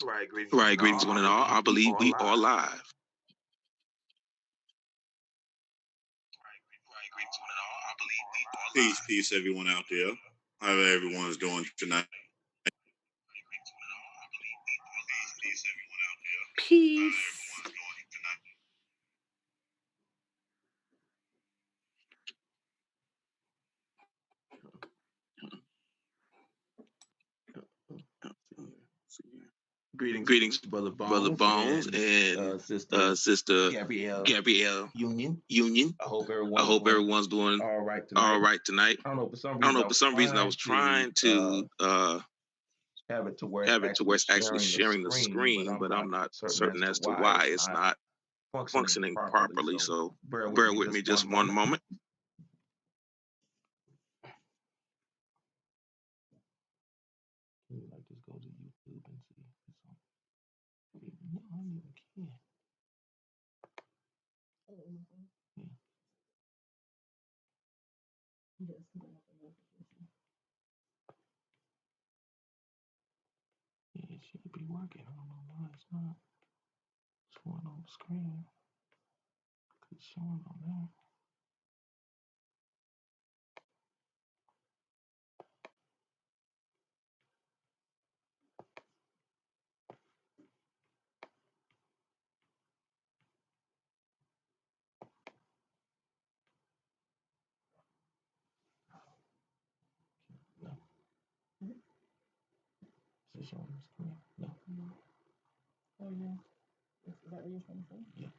Right, greetings one and all. I believe we are live. Peace, everyone out there. How everyone's doing tonight? Peace. Greetings, Brother Bones and Sister Gabrielle Union. I hope I hope doing everyone's doing all all right. right tonight. I don't know. For some I don't reason, know, for some reason, I was trying to have it to where it's have it to where actually it's actually sharing the sharing the screen, but screen, I'm but I'm not not certain as certain to as to why why it's it's not not functioning functioning properly. properly. So So bear bear with with me me just just one one moment. moment. Like just go to YouTube and see. No, I don't even care. Yeah, it should be working. I don't know why it's not showing on the screen. It's showing on there. No. Is it showing on the screen? No. Oh yeah. Is that what you're trying to say? Yeah.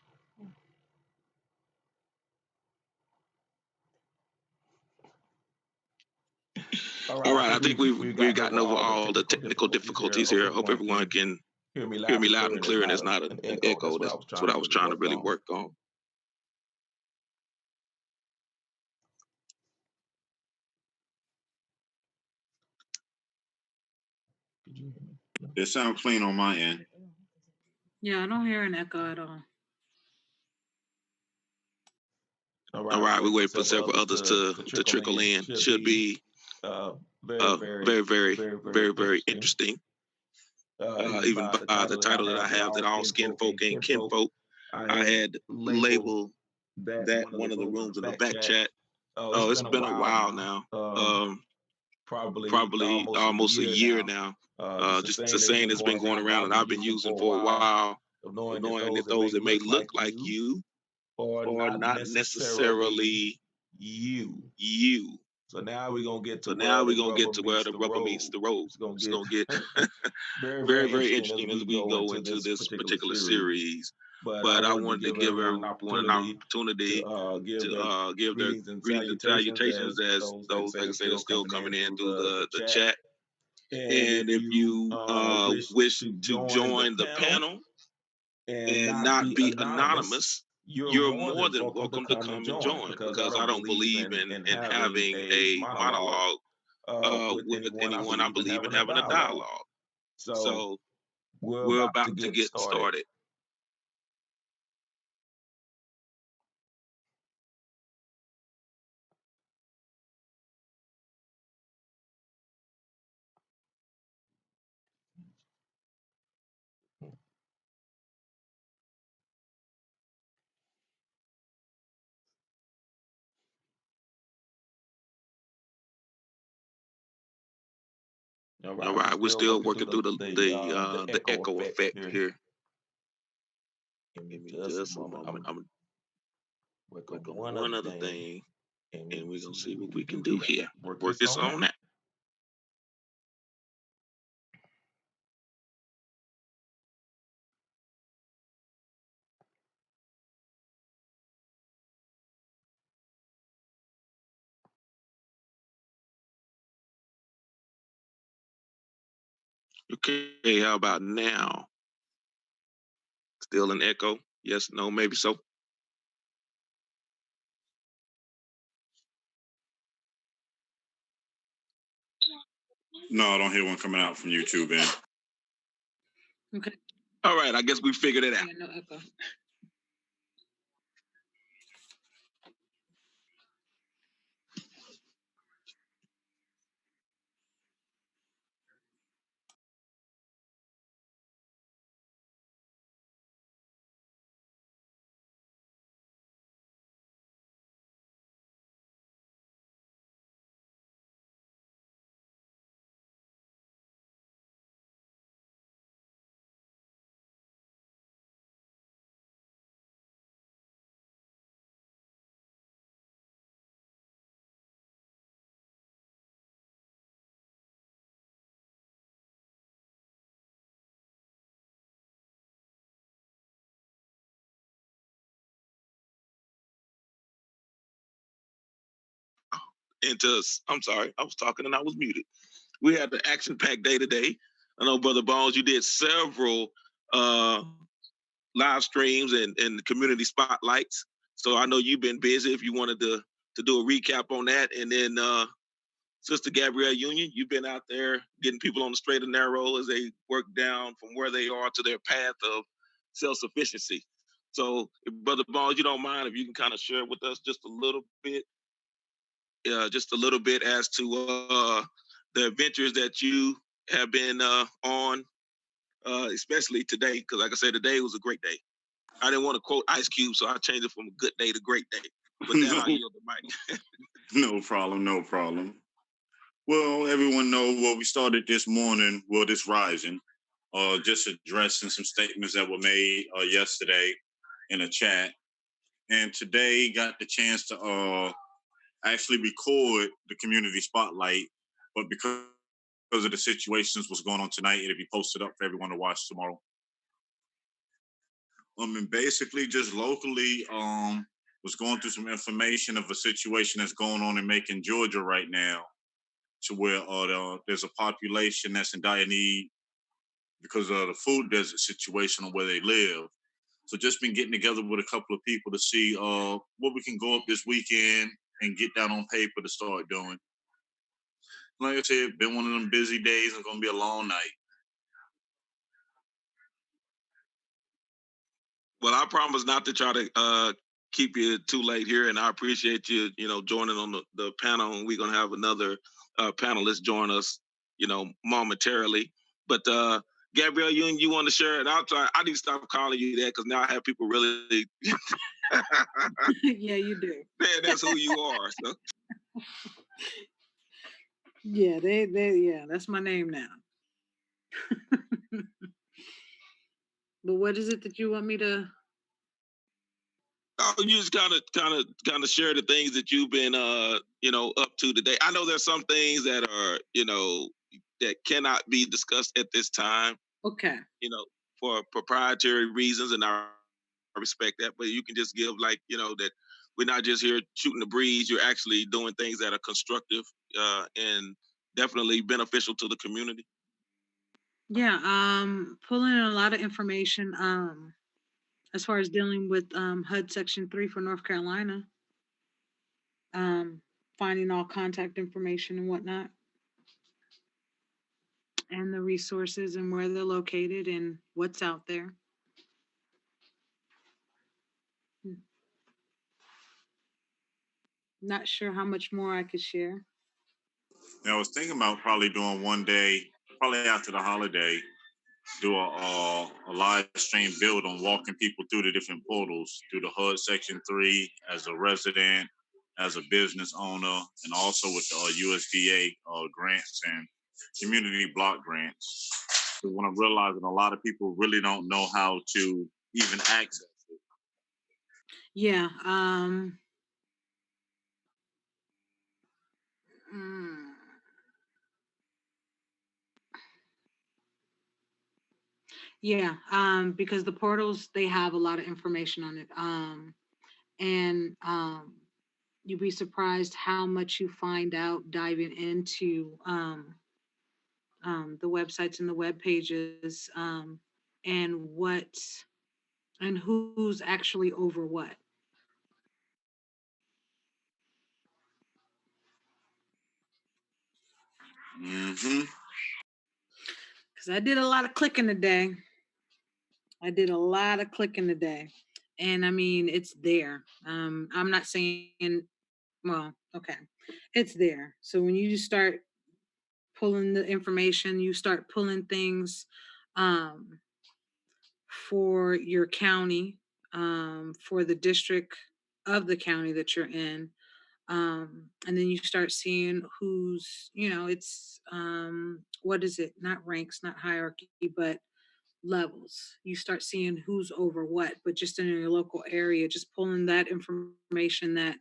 All right, I think We've we've gotten over gotten over all the all the technical technical difficulties here. I difficulties hope here. I hope everyone everyone can can hear hear me me loud loud and and clear, clear, and and it's it's not not an an echo. echo. That's what That's I was trying what to I was really trying to work really on. work on. Did you hear me? No. It sounds clean on my end. Yeah, I don't hear an echo at all. All right, we wait for several others to trickle in. Should be Very, very, very, very, very very interesting. interesting. Even Even by the by the title that I title that I have, that have, that all all skin skin folk folk ain't and kinfolk, kinfolk, I I had had labeled labeled that that one of the one of the rooms in the rooms in the back back chat. chat. Oh, it's Oh, it's been a been a while while now. now. Probably Probably almost a almost a year year now. now. Just a Just saying a that's saying been that's been going going around that around I've and been I've been using using for a for a while, while, of of knowing that knowing those that that may those that may look look like like you you are are not not necessarily necessarily you. you. So now we're gonna get to So where now the we're gonna rubber get to where meets the the rubber meets road. the road. It's gonna It's get gonna get very, very, very very interesting as interesting as we we go go into into this this particular particular series. series. But I But I wanted to wanted to give give everyone an everyone an opportunity to opportunity give to their give their greetings and greetings and salutations salutations as as those, like I those, say, like I that's say, that's still still coming in coming in through through the the chat. chat. And And if if you you wish wish to to join the join the panel panel and and not not be be anonymous, anonymous, you're you're more more than than welcome to welcome to come and come and join, join, because I because I don't don't believe believe in in having having a a monologue monologue with with anyone. I anyone. I believe in believe in having a having a dialogue. dialogue. So So we're we're about to about to get get started. started. All All right, we're right, we're still still working through working through the the echo echo effect effect here. here. Give me Give me just a just a moment. moment. I'm I'm work on working on one one other other thing, thing, and we're and gonna we're gonna see see what we what can we can do do here. here. Work Work this this on that. on that. Okay, how about now? Still an echo? Yes, no, maybe so. No, I don't hear one coming out from YouTube, man. Okay. All right, I guess we figured it out. Yeah, no echo. into. I'm sorry, I was talking and I was muted. We had the action packed day today. I know, Brother Bones, you did several uh, live streams and community spotlights. So I know you've been busy. If you wanted to do a recap on that, and then Sister Gabrielle Union, you've been out there getting people on the straight and narrow as they work down from where they are to their path of self sufficiency. So, if Brother Bones, you don't mind if you can kind of share with us just a little bit as to the adventures that you have been on, especially today, because like I said, today was a great day. I didn't want to quote Ice Cube, so I changed it from a good day to great day. With that, No, I yield the mic. no problem, no problem. Well, everyone know what we started this morning, well, this rising, just addressing some statements that were made yesterday in a chat. And today got the chance to actually record the community spotlight, but because of the situations what's going on tonight, it'll be posted up for everyone to watch tomorrow. And basically just locally, was going through some information of a situation that's going on in Macon, Georgia right now, to where there's a population that's in dire need because of the food desert situation on where they live. So just been getting together with a couple of people to see what we can go up this weekend and get down on paper to start doing. Like I said, been one of them busy days and gonna be a long night. Well, I promise not to try to keep you too late here, and I appreciate you, joining on the panel. And we're gonna have another panelist join us, momentarily. But Gabrielle, you want to share it? I'll try. I need to stop calling you that because now I have people really. Yeah, you do. Man, that's who you are. So Yeah, yeah, that's my name now. But what is it that you want me to? you just kind of share the things that you've been up to today. I know there's some things that are that cannot be discussed at this time, Okay. for proprietary reasons, and I respect that. But you can just give that we're not just here shooting the breeze. You're actually doing things that are constructive and definitely beneficial to the community. Yeah, pulling in a lot of information as far as dealing with HUD Section 3 for North Carolina, um finding all contact information and whatnot, and the resources and where they're located and what's out there. Not sure how much more I could share. Now, I was thinking about probably doing one day, probably after the holiday, do a live stream build on walking people through the different portals, through the HUD Section 3 as a resident, as a business owner, and also with the USDA grants and community block grants. So when I'm realizing a lot of people really don't know how to even access it. Yeah. Mm, yeah. Because the portals, they have a lot of information on it. And you'd be surprised how much you find out diving into the websites and the web pages, and what and who's actually over what. Mm-hmm. Because I did a lot of clicking today. I did a lot of clicking today. And I mean, it's there. I'm not saying, well, okay, it's there. So when you start pulling the information, you start pulling things um, for your county, for the district of the county that you're in. And then you start seeing who's, it's, what is it? Not ranks, not hierarchy, but levels. You start seeing who's over what, but just in your local area, just pulling that information that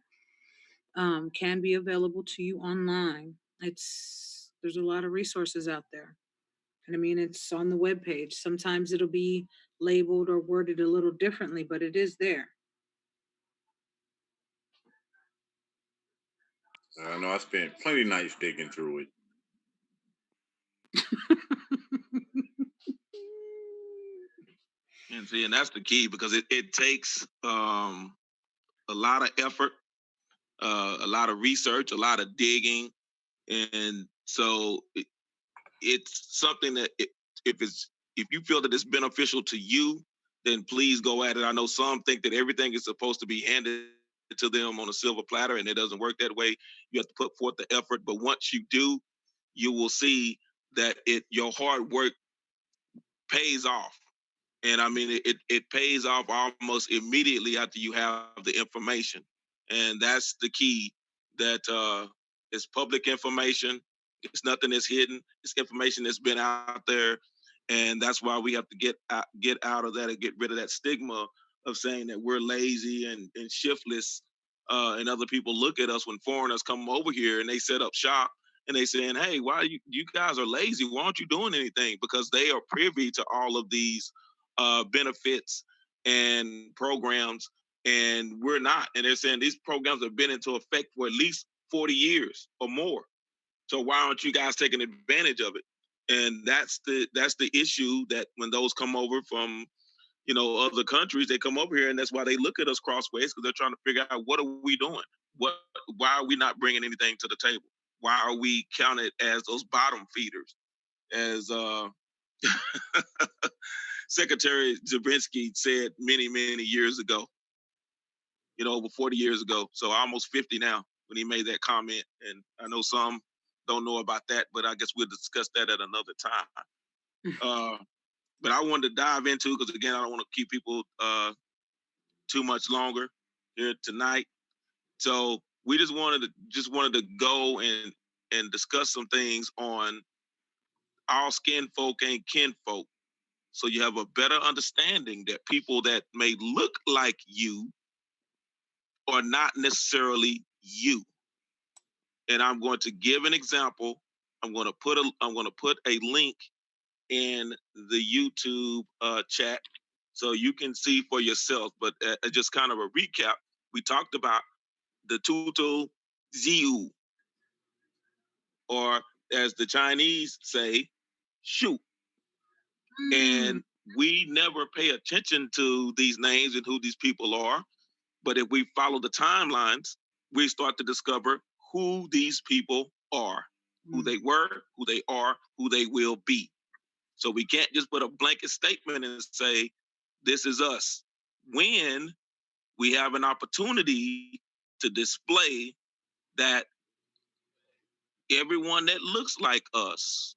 can be available to you online. There's a lot of resources out there. And I mean, it's on the web page. Sometimes it'll be labeled or worded a little differently, but it is there. I know I spent plenty of nights digging through it. And see, and that's the key because it takes a lot of effort, a lot of research, a lot of digging, and so it's something that if you feel that it's beneficial to you, then please go at it. I know some think that everything is supposed to be handed to them on a silver platter, and it doesn't work that way. You have to put forth the effort, but once you do, you will see that your hard work pays off. And I mean, it pays off almost immediately after you have the information. And that's the key that it's public information. It's nothing that's hidden. It's information that's been out there. And that's why we have to get out of that and get rid of that stigma of saying that we're lazy and shiftless. And other people look at us when foreigners come over here and they set up shop and they saying, hey, why you guys are lazy? Why aren't you doing anything? Because they are privy to all of these benefits and programs, and we're not. And they're saying these programs have been into effect for at least 40 years or more. So why aren't you guys taking advantage of it? And that's the issue, that when those come over from other countries, they come over here, and that's why they look at us crossways, because they're trying to figure out, what are we doing? Why are we not bringing anything to the table? Why are we counted as those bottom feeders? As Secretary Zabriskie said many years ago, over 40 years ago, so almost 50 now, when he made that comment. And I know some don't know about that, but I guess we'll discuss that at another time. But I wanted to dive into, because again, I don't want to keep people too much longer here tonight. So we just wanted to go and discuss some things on all skin folk and kinfolk, so you have a better understanding that people that may look like you are not necessarily you. And I'm going to give an example. I'm going to put a link in the YouTube chat so you can see for yourself. But just kind of a recap, we talked about the Tutu Ziu, or as the Chinese say, shoot. And we never pay attention to these names and who these people are. But if we follow the timelines, we start to discover who these people are, who they were, who they are, who they will be. So we can't just put a blanket statement and say, this is us, when we have an opportunity to display that everyone that looks like us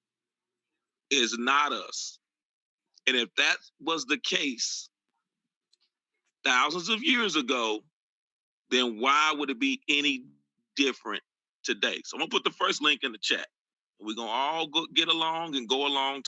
is not us. And if that was the case thousands of years ago, then why would it be any different today? So I'm gonna put the first link in the chat. We're gonna all get along and go along.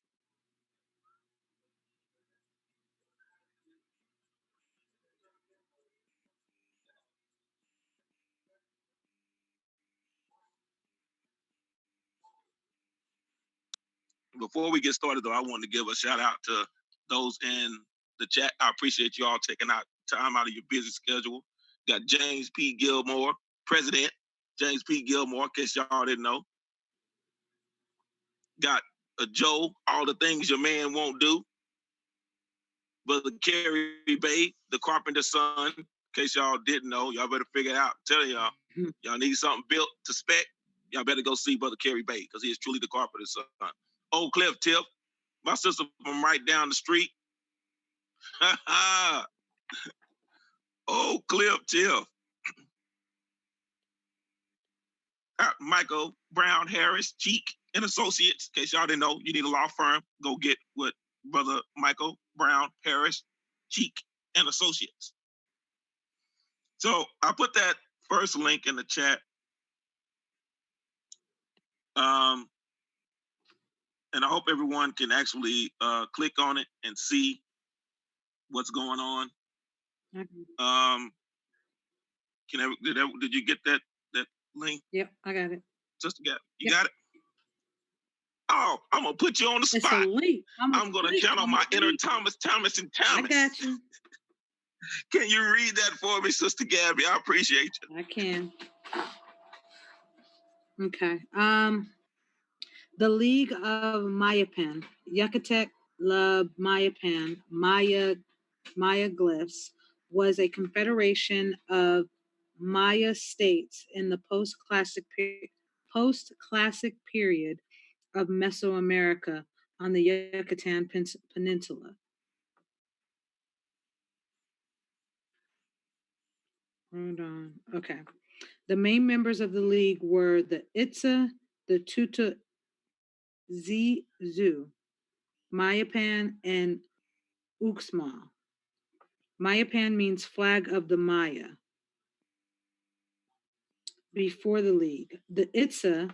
Before we get started, though, I want to give a shout out to those in the chat. I appreciate you all taking out time out of your busy schedule. Got James P. Gilmore, President James P. Gilmore, in case y'all didn't know. Got Joe, all the things your man won't do. Brother Kerry Bay, the carpenter's son, in case y'all didn't know. Y'all better figure it out. I'm telling y'all, y'all need something built to spec, y'all better go see Brother Kerry Bay, because he is truly the carpenter's son. Old Cliff Tiff, my sister from right down the street. Old Cliff Tiff. Michael Brown Harris, Cheek and Associates. In case y'all didn't know, you need a law firm, go get with Brother Michael Brown Harris, Cheek and Associates. So I put that first link in the chat. And I hope everyone can actually click on it and see what's going on. Did you get that link? Yep, I got it. Sister Gab, you got it? Oh, I'm gonna put you on the spot. It's a link. I'm gonna count on my inner Thomas and Thomas. I got you. Can you read that for me, Sister Gabby? I appreciate you. I can. Okay. The League of Mayapan, Yucatec La Mayapan, Maya glyphs was a confederation of Maya states in the post-classic period of Mesoamerica on the Yucatan Peninsula. Hold on. Okay. The main members of the league were the Itza, the Tuta Zu, Mayapan, and Uxmal. Mayapan means flag of the Maya before the league. The Itza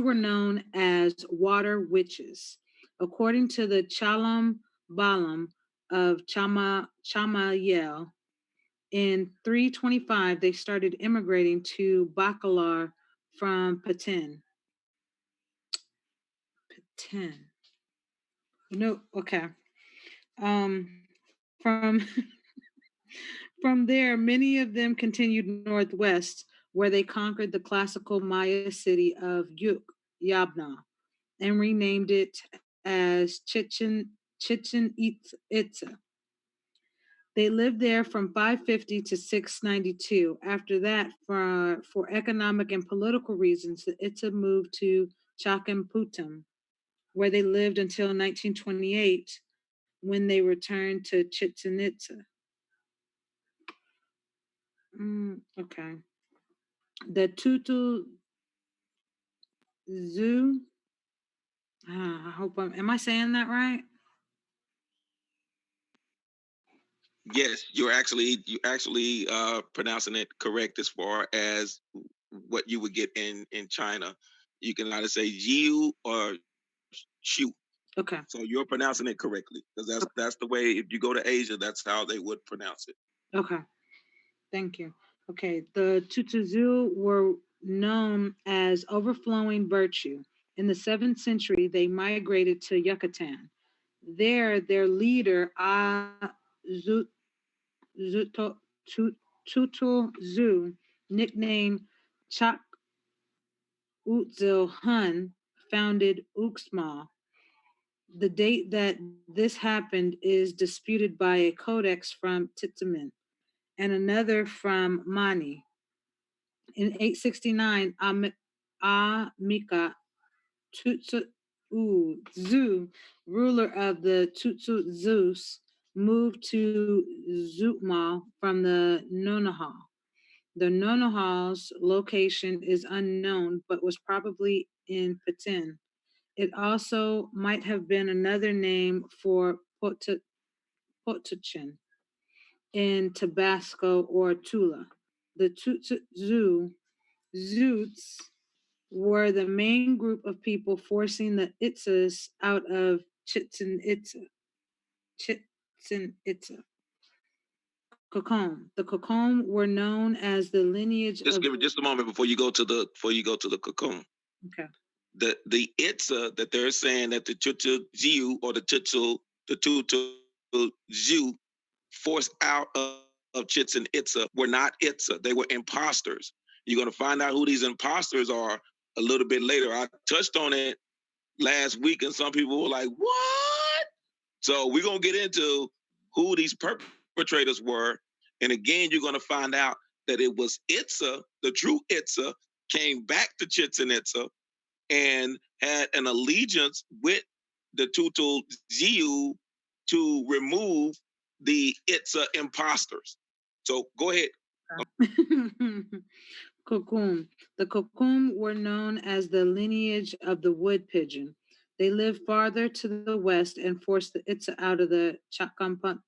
were known as water witches. According to the Chalam Balam of Chamayel, in 325 they started immigrating to Bacalar from Patin. Patin. No, okay. Um, from from there, many of them continued northwest, where they conquered the classical Maya city of Yabna and renamed it as Chichen Itza. They lived there from 550 to 692. After that, for economic and political reasons, the Itza moved to Chacanputum, where they lived until 1928 when they returned to Chichen Itza. Okay. The Tutu Zoo. I hope am I saying that right? Yes, you're actually pronouncing it correct as far as what you would get in China. You can either say Jiu or Shu. Okay. So you're pronouncing it correctly because that's the way. If you go to Asia, that's how they would pronounce it. Okay. Thank you. Okay. The Tutuzu were known as overflowing virtue. In the 7th century, they migrated to Yucatan. There, their leader, Zuto, Tutu Zu, nicknamed Chak Utzil Hun, founded Uxmal. The date that this happened is disputed by a codex from Titamen and another from Mani. In 869, Amika Tutsu Zu, ruler of the Tutsu Zeus, moved to Zutmal from the Nonahal. The Nonahal's location is unknown, but was probably in Patin. It also might have been another name for Potochin in Tabasco or Tula. The Tutsu Zoots were the main group of people forcing the Itzas out of Chichen Itza. Chichen Itza. Kokom. The Kokom were known as the lineage Just of. give it just a moment before you go to the cocoon. Okay. The Itza that they're saying that the Tutu Jiu or the Tutu Jiu forced out of Chichen Itza were not Itza. They were imposters. You're going to find out who these imposters are a little bit later. I touched on it last week, and some people were like, what? So we're going to get into who these perpetrators were. And again, you're going to find out that it was Itza, the true Itza, came back to Chichen Itza and had an allegiance with the Tutu Ziu to remove the Itza imposters. So go ahead. Kokum. The Kokum were known as the lineage of the wood pigeon. They lived farther to the west and forced the Itza out of the Chakamputum.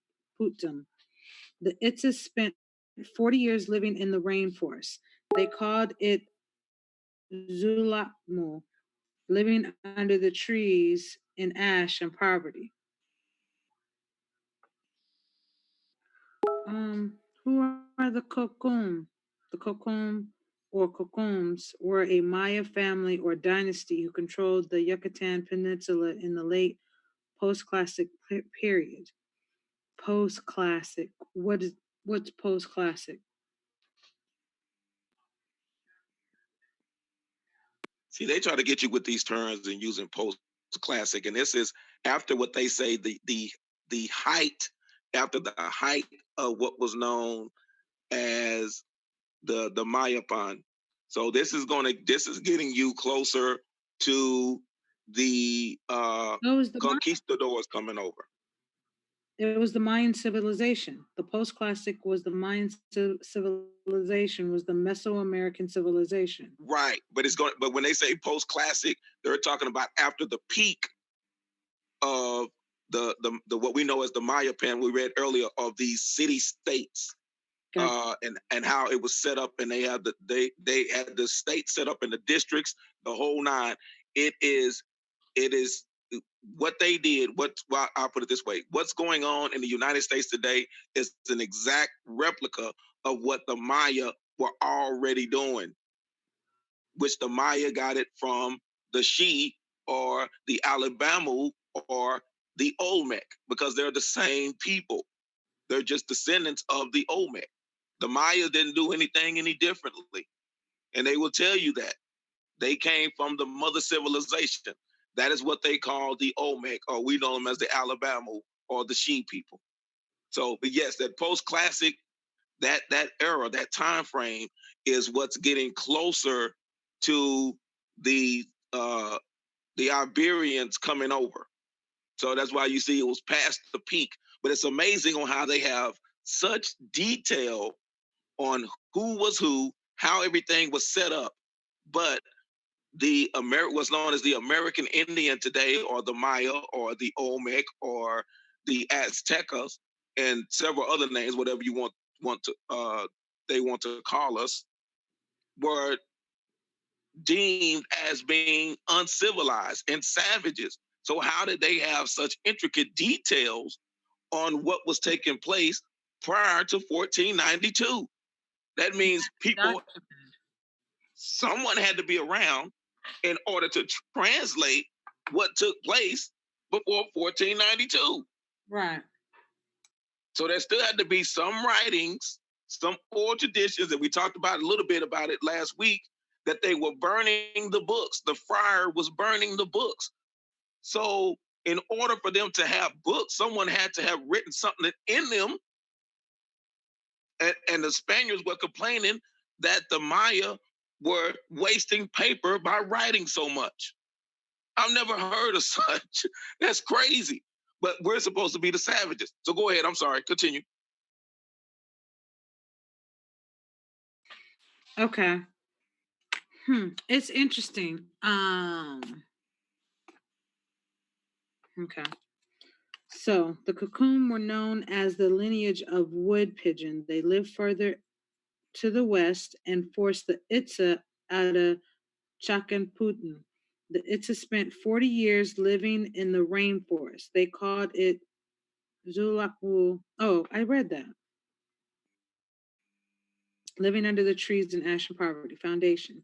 The Itzas spent 40 years living in the rainforest. They called it Zulatmu, living under the trees in ash and poverty. Who are the Kokum? The Kokum or Kokums were a Maya family or dynasty who controlled the Yucatan Peninsula in the late post-classic period. Post-classic. What's post-classic? See, they try to get you with these terms and using post classic, and this is after what they say the height, after the height of what was known as the Mayapan. So this is getting you closer to the It was the conquistadors coming over. it was the Mayan civilization. The post classic was the Mayan civilization, was the Mesoamerican civilization. Right, but when they say post classic, they're talking about after the peak of the what we know as the Maya pen we read earlier of these city states. Gotcha. And how it was set up, and they had they had the state set up in the districts, the whole nine. It is what they did. Well, I'll put it this way: what's going on in the United States today is an exact replica of what the Maya were already doing, which the Maya got it from the Shi or the Alabama or the Olmec, because they're the same people. They're just descendants of the Olmec. The Maya didn't do anything any differently. And they will tell you that. They came from the mother civilization. That is what they call the Olmec, or we know them as the Alabama or the She people. So, but yes, that post-classic, that era, that time frame is what's getting closer to the uh the Iberians coming over. So that's why you see it was past the peak. But it's amazing on how they have such detail on who was who, how everything was set up. But what's known as the American Indian today, or the Maya, or the Olmec, or the Aztecas, and several other names, whatever you want to they want to call us, were deemed as being uncivilized and savages. So how did they have such intricate details on what was taking place prior to 1492? That means someone had to be around in order to translate what took place before 1492. Right. So there still had to be some writings, some oral traditions that we talked about a little bit about it last week, that they were burning the books. The friar was burning the books. So in order for them to have books, someone had to have written something in them. And the Spaniards were complaining that the Maya were wasting paper by writing so much. I've never heard of such. That's crazy. But we're supposed to be the savages. So go ahead. I'm sorry. Continue. Okay. It's interesting. Okay. So the cocoon were known as the lineage of wood pigeon. They lived further to the west and forced the Itza out of Chakanputan. The Itza spent 40 years living in the rainforest. They called it Zulapu. Oh, I read that. Living under the trees in ash and poverty. Foundation.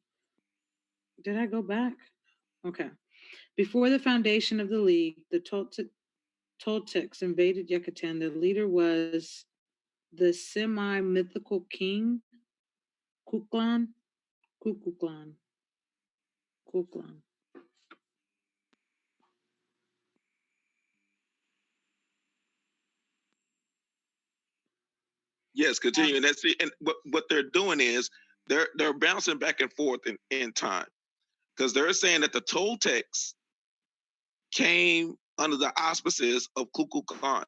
Did I go back? Okay. Before the foundation of the League, the Toltecs invaded Yucatan. The leader was the semi-mythical king Kukulkan. Kukulkan. Kukulkan. Yes, continue. And that's it. And what they're doing is they're bouncing back and forth in time, because they're saying that the Toltecs came under the auspices of Kukulkan,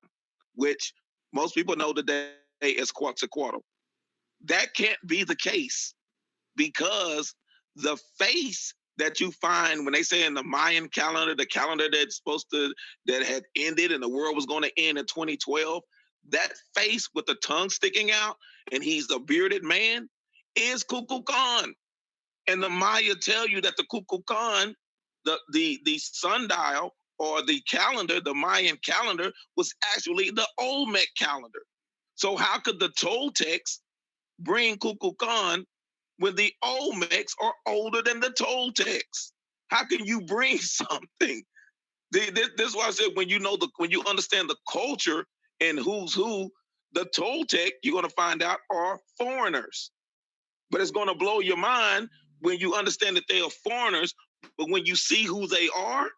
which most people know today as Quetzalcoatl. That can't be the case, because the face that you find when they say in the Mayan calendar, the calendar that had ended and the world was going to end in 2012, that face with the tongue sticking out and he's a bearded man is Kukulkan. And the Maya tell you that the Kukulkan, the sundial or the calendar, the Mayan calendar, was actually the Olmec calendar. So how could the Toltecs bring Kukulkan when the Olmecs are older than the Toltecs? How can you bring something? This is why I said when you understand the culture and who's who, the Toltec you're going to find out are foreigners. But it's going to blow your mind when you understand that they are foreigners But when you see who they are,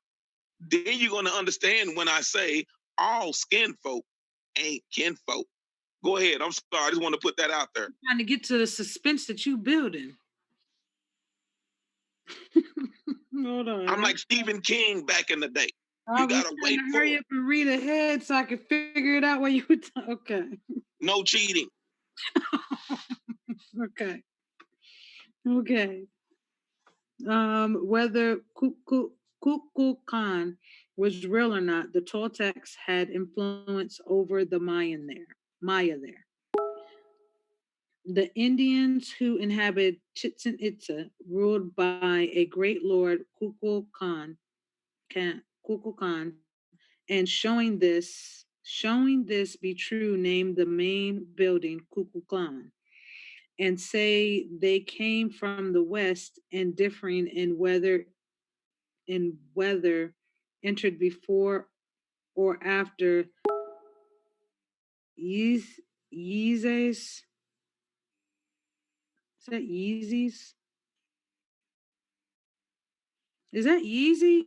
then you're going to understand when I say all skin folk ain't kinfolk. Go ahead. I'm sorry. I just want to put that out there. I'm trying to get to the suspense that you building. Hold on. I'm like Stephen King back in the day. I You was gotta trying wait to for hurry it. up and read ahead so I could figure it out while you were okay. No cheating. Okay. Okay. Whether Kukulkan was real or not, the Toltecs had influence over the Maya there. The Indians who inhabit Chichen Itza, ruled by a great lord Kukulkan, and showing this be true, named the main building Kukulkan, and say they came from the west and differing in whether entered before or after Yeezes. Is that Yeezys? Is that Yeezy?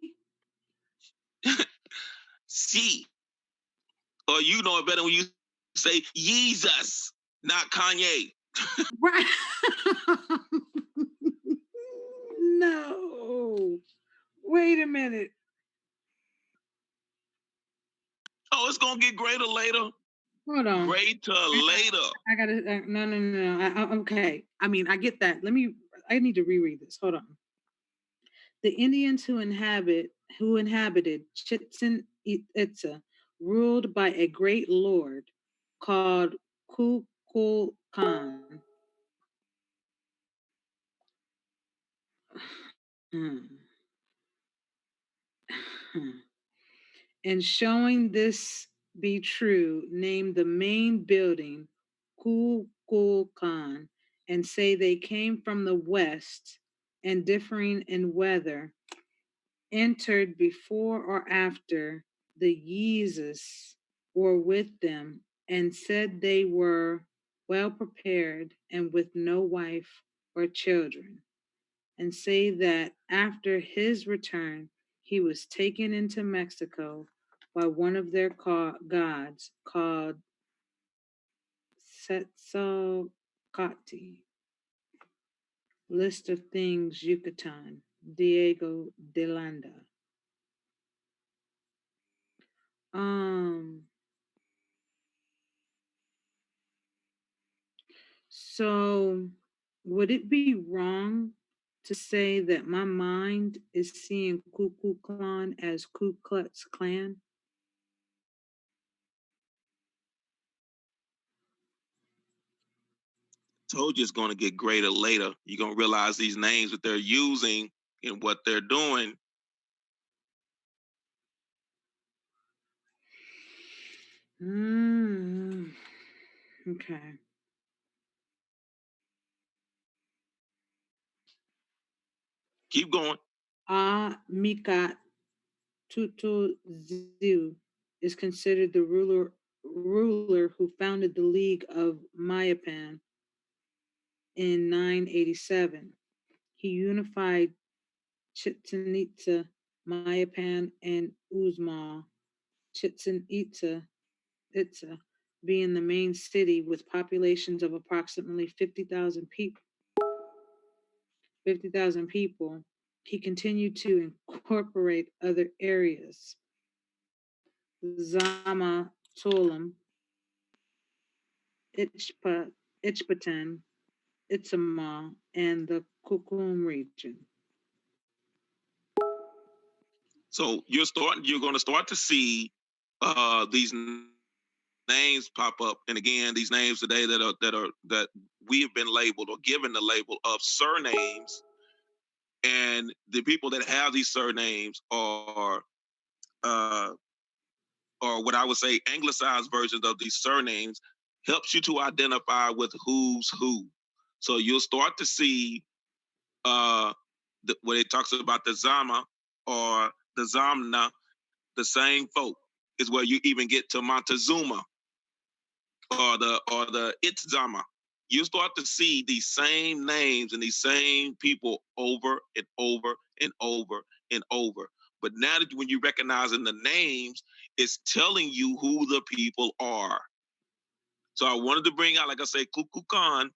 See, or you know it better when you say Jesus, not Kanye. Right. No. Wait a minute. Oh, it's gonna get greater later. Hold on. Greater later. I gotta. No. Okay. I mean, I get that. I need to reread this. Hold on. The Indians who inhabited Chichen Itza, ruled by a great lord called Kukulkan. Hmm. Hmm. And showing this be true, name the main building Kukulkan, and say they came from the west, and differing in weather, entered before or after the Yeezus, or with them, and said they were well prepared and with no wife or children, and say that after his return he was taken into Mexico by one of their gods called Setzalcoatl. List of things Yucatan, Diego de Landa. Um, so would it be wrong to say that my mind is seeing Ku Klux Klan as Ku Klux Klan? Told you it's gonna get greater later. You're gonna realize these names that they're using and what they're doing. Mm, okay. Keep going. Mikat Tutuziu is considered the ruler who founded the League of Mayapan in 987. He unified Chichen Itza, Mayapan, and Uzma. Chichen Itza being the main city with populations of approximately 50,000 people. 50,000 people. He continued to incorporate other areas, Zama, Tulum, Ichpatan, Itzama, and the Kukum region. So you're gonna start to see these names pop up, and again, these names today that we have been labeled or given the label of surnames, and the people that have these surnames uh, or what I would say anglicized versions of these surnames helps you to identify with who's who. So you'll start to see when it talks about the Zama or the Zamna, the same folk is where you even get to Montezuma or the Itzama. you start to see these same names and these same people over and over and over and over. But now that when you recognizing the names, it's telling you who the people are. So I wanted to bring out, like I say, Kukulkan,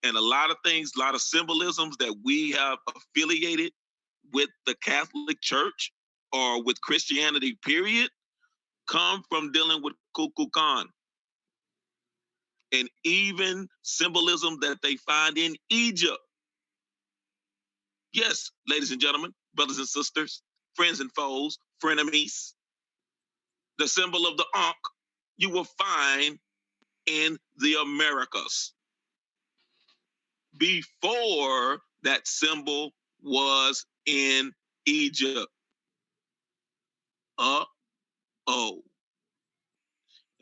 and a lot of things, a lot of symbolisms that we have affiliated with the Catholic Church or with Christianity, period, come from dealing with Kukulkan. And even symbolism that they find in Egypt. Yes, ladies and gentlemen, brothers and sisters, friends and foes, frenemies, the symbol of the Ankh you will find in the Americas. Before that symbol was in Egypt. Oh.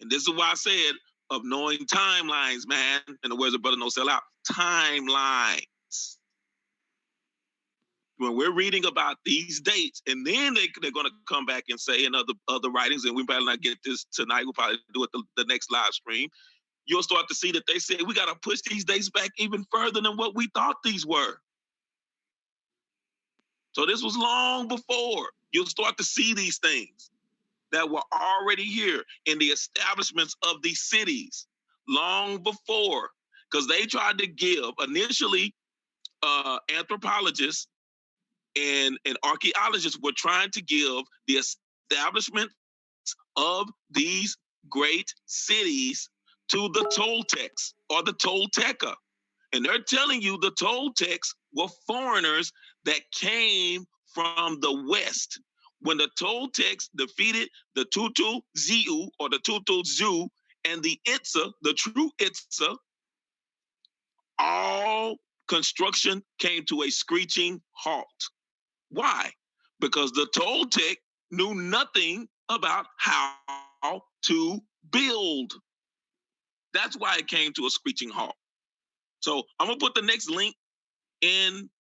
And this is why I said of knowing timelines, man. In the words of Brother No Sell Out, timelines. When we're reading about these dates, and then they're going to come back and say in other writings, and we better not get this tonight, we'll probably do it the next live stream, you'll start to see that they say we got to push these dates back even further than what we thought these were. So this was long before. You'll start to see these things that were already here in the establishments of these cities long before, because they tried to give initially anthropologists and archaeologists were trying to give the establishment of these great cities to the Toltecs or the Tolteca. And they're telling you the Toltecs were foreigners that came from the West. When the Toltecs defeated the Tutu Ziu or the Tutu Zu and the Itza, the true Itza, all construction came to a screeching halt. Why? Because the Toltec knew nothing about how to build. That's why it came to a screeching halt. So I'm gonna put the next link in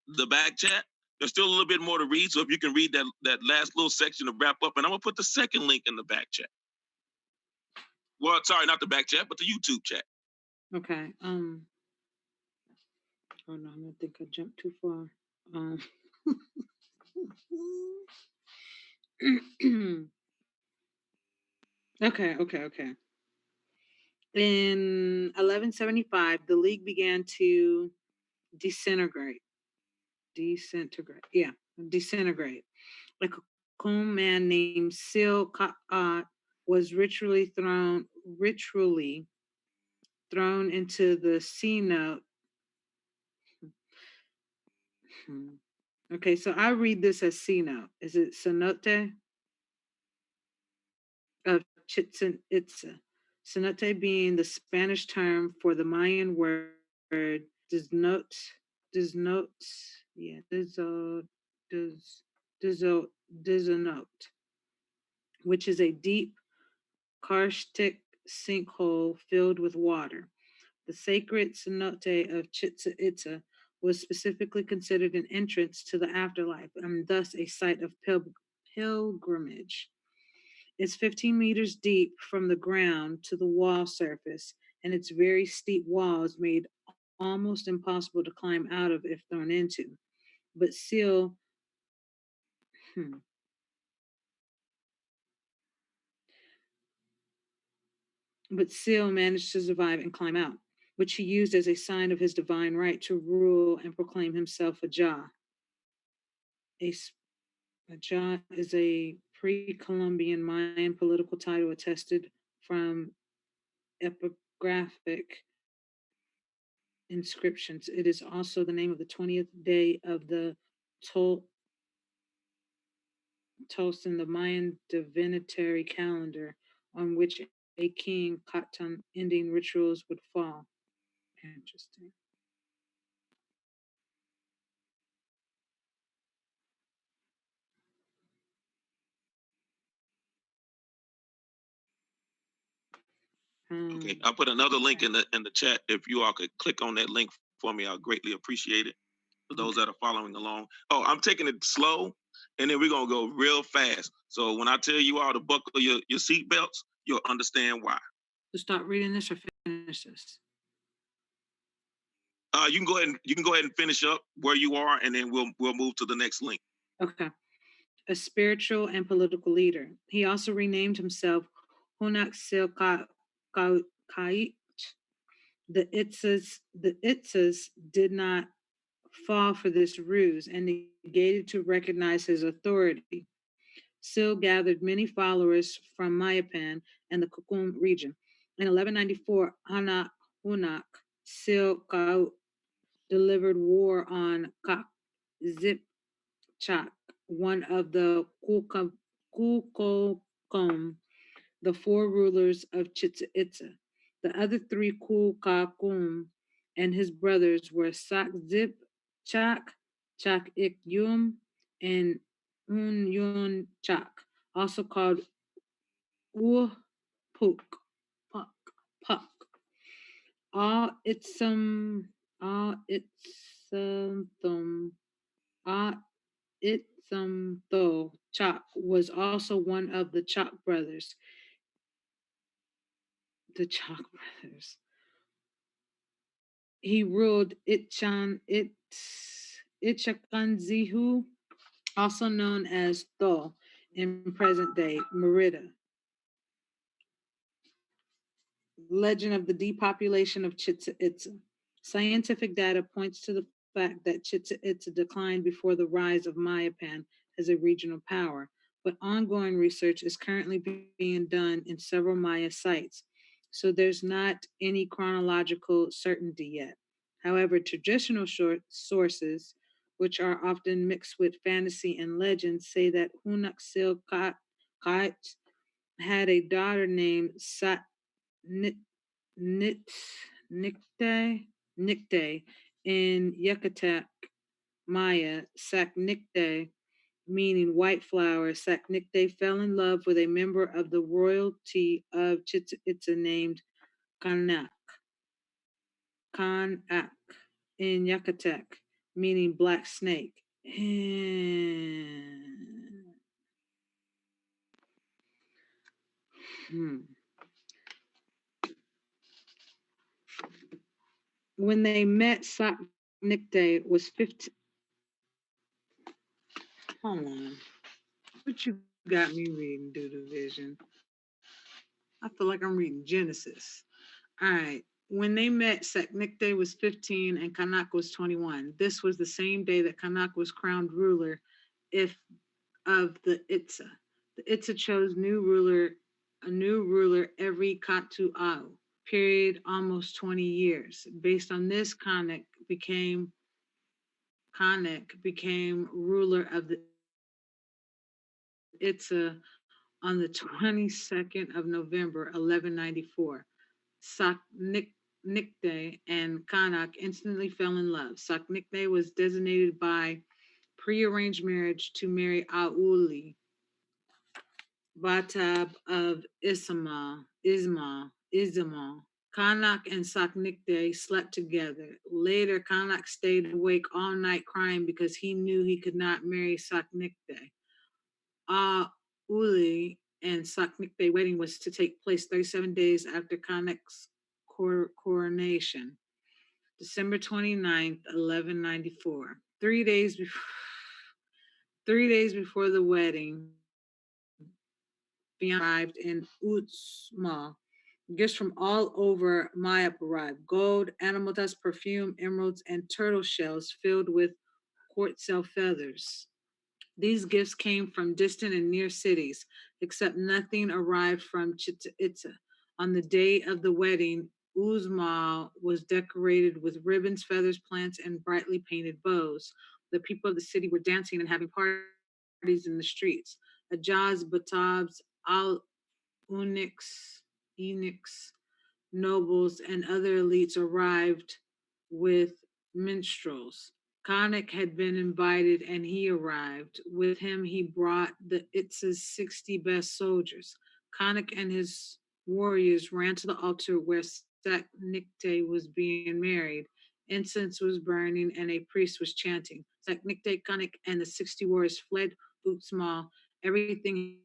the back chat. There's still a little bit more to read, so if you can read that last little section to wrap up, and I'm gonna put the second link in the back chat. Well, sorry, not the back chat, but the YouTube chat. Okay. Oh no, I think I jumped too far. Okay. In 1175, the league began to disintegrate. Disintegrate. A cocoon man named Sil Ka'at was ritually thrown into the sea note. Okay, so I read this as sea note. Is it cenote? Of Chichen Itza. Cenote being the Spanish term for the Mayan word denotes, denote, which is a deep karstic sinkhole filled with water. The sacred cenote of Chichen Itza was specifically considered an entrance to the afterlife and thus a site of pilgrimage. It's 15 meters deep from the ground to the wall surface, and its very steep walls made almost impossible to climb out of if thrown into. But Seal, hmm, but Seal managed to survive and climb out, which he used as a sign of his divine right to rule and proclaim himself a Jah. A, a Jah is a pre-Columbian Mayan political title attested from epigraphic inscriptions. It is also the name of the 20th day of the Tol Tolson, the Mayan divinatory calendar, on which a king Katan ending rituals would fall. Interesting. Okay, I'll put another link in the chat. If you all could click on that link for me, I'll greatly appreciate it. For those that are following along. Oh, I'm taking it slow, and then we're gonna go real fast. So when I tell you all to buckle your seat belts, you'll understand why. To start reading this or finish this? You can go ahead and finish up where you are, and then we'll move to the next link. Okay. A spiritual and political leader. He also renamed himself Hunak Kait. The Itzas did not fall for this ruse and negated to recognize his authority. Sil gathered many followers from Mayapan and the Kukum region. In 1194, Hunak Sil Kaut delivered war on Kak Zipchak, one of the Kukokum, the four rulers of Chichen Itza. The other three Kukakum and his brothers were Sakzip Chak, Chak Ik Yum, and Unyun Chak, also called Upuk, Puck, Puck. All Itzum, all Itzum, all Itzum, Chak was also one of the Chak brothers. The Chak brothers. He ruled Itchakanzihu, also known as Tho in present day Merida. Legend of the depopulation of Chichen Itza. Scientific data points to the fact that Chichen Itza declined before the rise of Mayapan as a regional power, but ongoing research is currently being done in several Maya sites, so there's not any chronological certainty yet. However, traditional sources, which are often mixed with fantasy and legend, say that Hunaksil Kait had a daughter named Sat Nit Nikte Nikte in Yucatec Maya. Saknikte, meaning white flower. Saknikte fell in love with a member of the royalty of Chichen Itza named Kanak Kanak in Yucatec, meaning black snake. Hmm. When they met, Saknikte was 15. Hold on. What you got me reading, Do the Vision? I feel like I'm reading Genesis. All right. When they met, Saknikte was 15 and Kanak was 21. This was the same day that Kanak was crowned ruler if of the Itza. The Itza chose a new ruler every Katu'au, period almost 20 years. Based on this, Kanek became ruler of the Itza on the 22nd of November 1194. Saknikte and Kanak instantly fell in love. Saknikte was designated by prearranged marriage to marry Auli, Batab of Isma. Kanak and Saknikte slept together. Later, Kanak stayed awake all night crying because he knew he could not marry Saknikte. Uli and Saknikte wedding was to take place 37 days after Kanak's coronation, December 29th, 1194. 3 days before the wedding, fiancé arrived in Utsma. Gifts from all over Mayap arrived: gold, animal dust, perfume, emeralds, and turtle shells filled with quartzel feathers. These gifts came from distant and near cities, except nothing arrived from Chichen Itza. On the day of the wedding, Uzma was decorated with ribbons, feathers, plants, and brightly painted bows. The people of the city were dancing and having parties in the streets. Ajaz, Batabs, Al Enix, nobles, and other elites arrived with minstrels. Konnik had been invited and he arrived. With him, he brought the Itza's 60 best soldiers. Konnik and his warriors ran to the altar where Saknikte was being married. Incense was burning and a priest was chanting. Saknikte, Konnik, and the 60 warriors fled Utsmal. Everything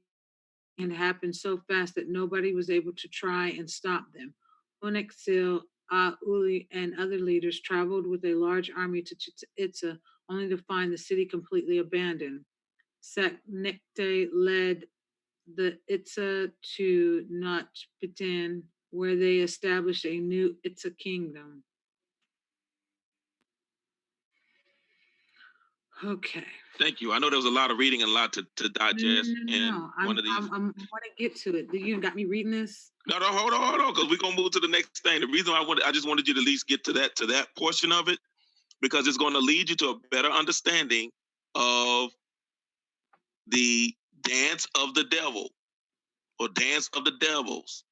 had happened so fast that nobody was able to try and stop them. Unexil Uli and other leaders traveled with a large army to Itza, only to find the city completely abandoned. Seknekte led the Itza to Nachpitan, where they established a new Itza kingdom. Okay. Thank you. I know there was a lot of reading and a lot to digest in one of these. I'm want to get to it. You got me reading this. No, hold on, because we're gonna move to the next thing. The reason I just wanted you to at least get to that portion of it, because it's going to lead you to a better understanding of the dance of the devil or dance of the devils,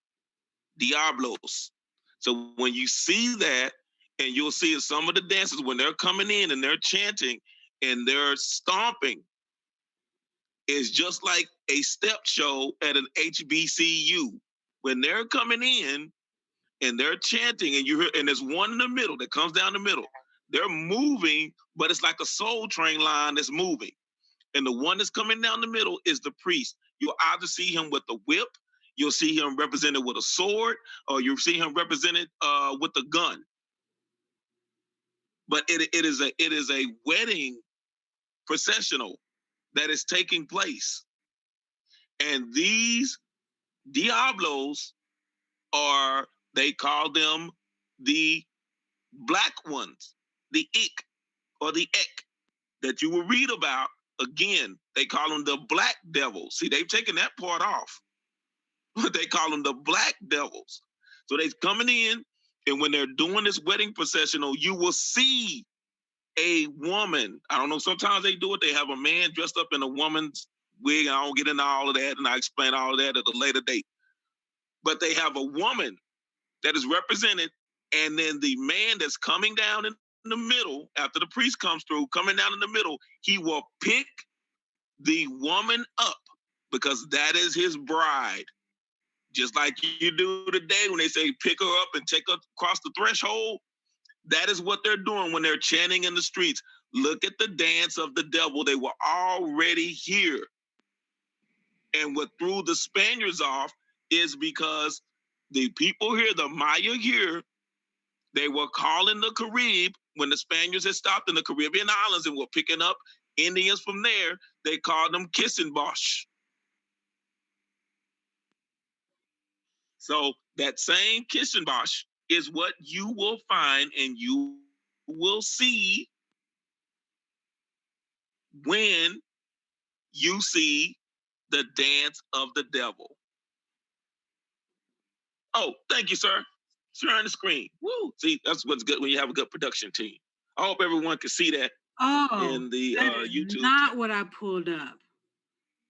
Diablos. So when you see that, and you'll see some of the dances when they're coming in and they're chanting and they're stomping, is just like a step show at an HBCU. When they're coming in and they're chanting, and you hear, and there's one in the middle that comes down the middle. They're moving, but it's like a soul train line that's moving. And the one that's coming down the middle is the priest. You'll either see him with the whip, you'll see him represented with a sword, or you'll see him represented with a gun. But it is a wedding processional that is taking place. And these Diablos are, they call them the black ones, the Ik or the Ek that you will read about. Again, they call them the black devils. See, they've taken that part off. But they call them the black devils. So they're coming in, and when they're doing this wedding processional, you will see a woman. I don't know, sometimes they do it. They have a man dressed up in a woman's wig. I don't get into all of that, and I explain all of that at a later date. But they have a woman that is represented, and then the man that's coming down in the middle, after the priest comes through, coming down in the middle, he will pick the woman up because that is his bride. Just like you do today when they say pick her up and take her across the threshold, that is what they're doing when they're chanting in the streets. Look at the dance of the devil. They were already here. And what threw the Spaniards off is because the people here, the Maya here, they were calling the Carib, when the Spaniards had stopped in the Caribbean islands and were picking up Indians from there, they called them Kissenbosch. So that same Kissenbosch is what you will find and you will see when you see the dance of the devil. Oh, thank you, sir. Sharing the screen. Woo! See, that's what's good when you have a good production team. I hope everyone can see that in the YouTube. Not what I pulled up.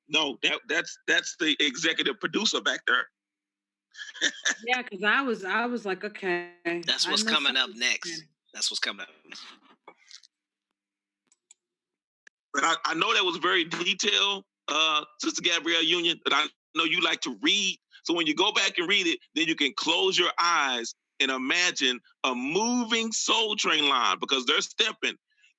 No, that's the executive producer back there. Yeah, because I was like, okay. That's what's coming up next. That's what's coming up. But I know that was very detailed, Sister Gabrielle Union, but I know you like to read. So when you go back and read it, then you can close your eyes and imagine a moving soul train line, because they're stepping,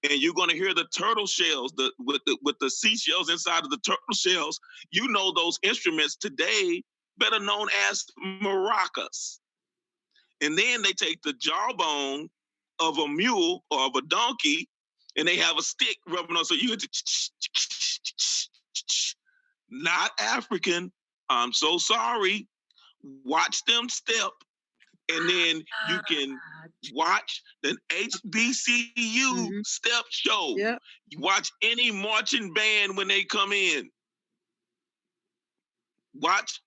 and you're going to hear the turtle shells, with the seashells inside of the turtle shells. You know those instruments today, better known as maracas. And then they take the jawbone of a mule or of a donkey, and they have a stick rubbing on. So you not African. I'm so sorry. Watch them step, and then you can watch the HBCU step show. Yep. Watch any marching band when they come in. Watch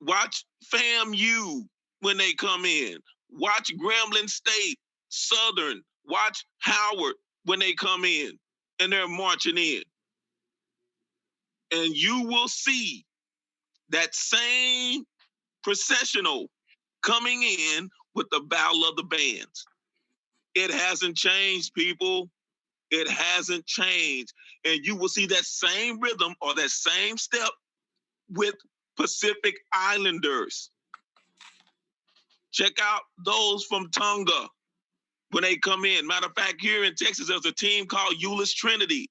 FAMU when they come in. Watch Grambling State, Southern. Watch Howard when they come in and they're marching in. And you will see that same processional coming in with the Battle of the Bands. It hasn't changed, people. It hasn't changed. And you will see that same rhythm or that same step with Pacific Islanders. Check out those from Tonga when they come in. Matter of fact, here in Texas, there's a team called Euless Trinity.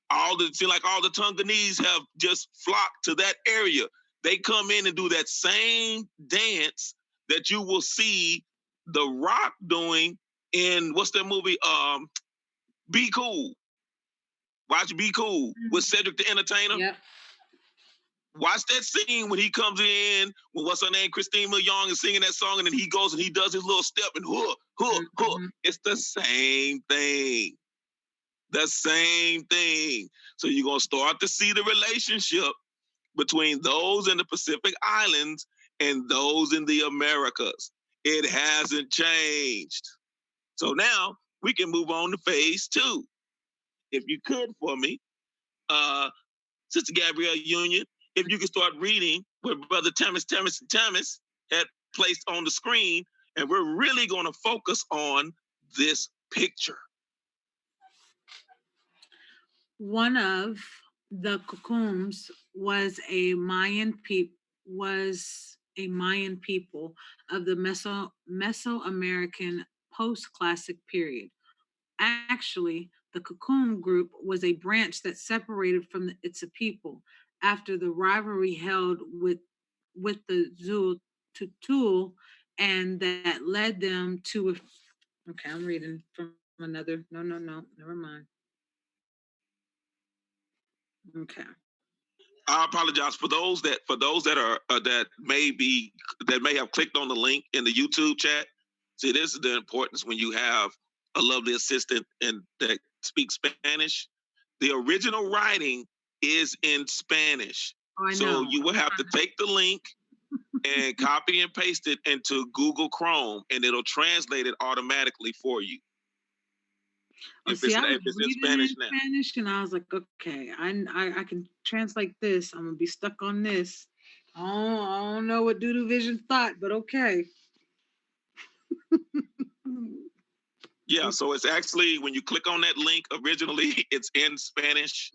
All the Tonganese have just flocked to that area. They come in and do that same dance that you will see The Rock doing in what's that movie? Be Cool. Watch Be Cool with Cedric the Entertainer. Yep. Watch that scene when he comes in, when what's her name, Christina Young is singing that song, and then he goes and he does his little step and hook, hook, hook. It's the same thing. The same thing. So you're gonna start to see the relationship between those in the Pacific Islands and those in the Americas. It hasn't changed. So now we can move on to phase 2. If you could for me, Sister Gabrielle Union, if you could start reading what Brother Thomas had placed on the screen, and we're really going to focus on this picture. One of the Cocoons was a Mayan people of the Mesoamerican post-classic period. Actually, the Cocoon group was a branch that separated from the Itza people after the rivalry held with the Zul Tutul, and that led them to. Okay, I'm reading from another. No, never mind. Okay. I apologize for those that are that may have clicked on the link in the YouTube chat. See, this is the importance when you have a lovely assistant and that speaks Spanish. The original writing is in Spanish. So you will have to take the link and copy and paste it into Google Chrome, and it'll translate it automatically for you. If it's in Spanish now. Spanish, and I was like, okay, I can translate this. I'm gonna be stuck on this. I don't know what Doodoo Vision thought, but okay. Yeah, so it's actually when you click on that link, originally it's in Spanish.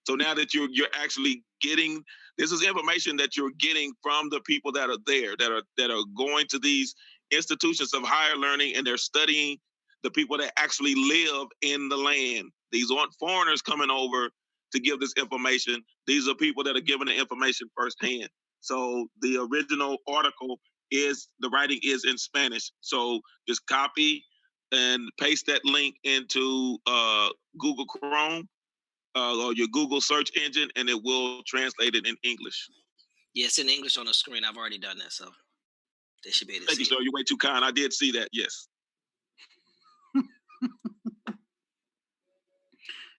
So now that you're actually getting, this is information that you're getting from the people that are there, that are going to these institutions of higher learning, and they're studying the people that actually live in the land. These aren't foreigners coming over to give this information. These are people that are giving the information firsthand. So the original article the writing is in Spanish. So just copy and paste that link into Google Chrome or your Google search engine, and it will translate it in English. Yeah, it's in English on the screen. I've already done that, so they should be able to see. Thank you, sir. You're way too kind. I did see that, yes.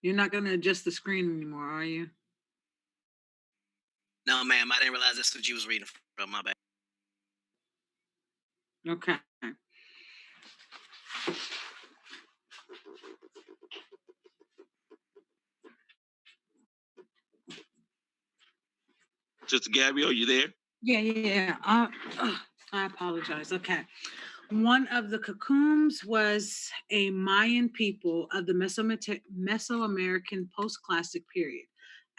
You're not going to adjust the screen anymore, are you? No, ma'am. I didn't realize that's what you was reading from. My bad. Okay. Sister Gabby, are you there? Yeah. I apologize. Okay. One of the Cocoons was a Mayan people of the Mesoamerican post-classic period.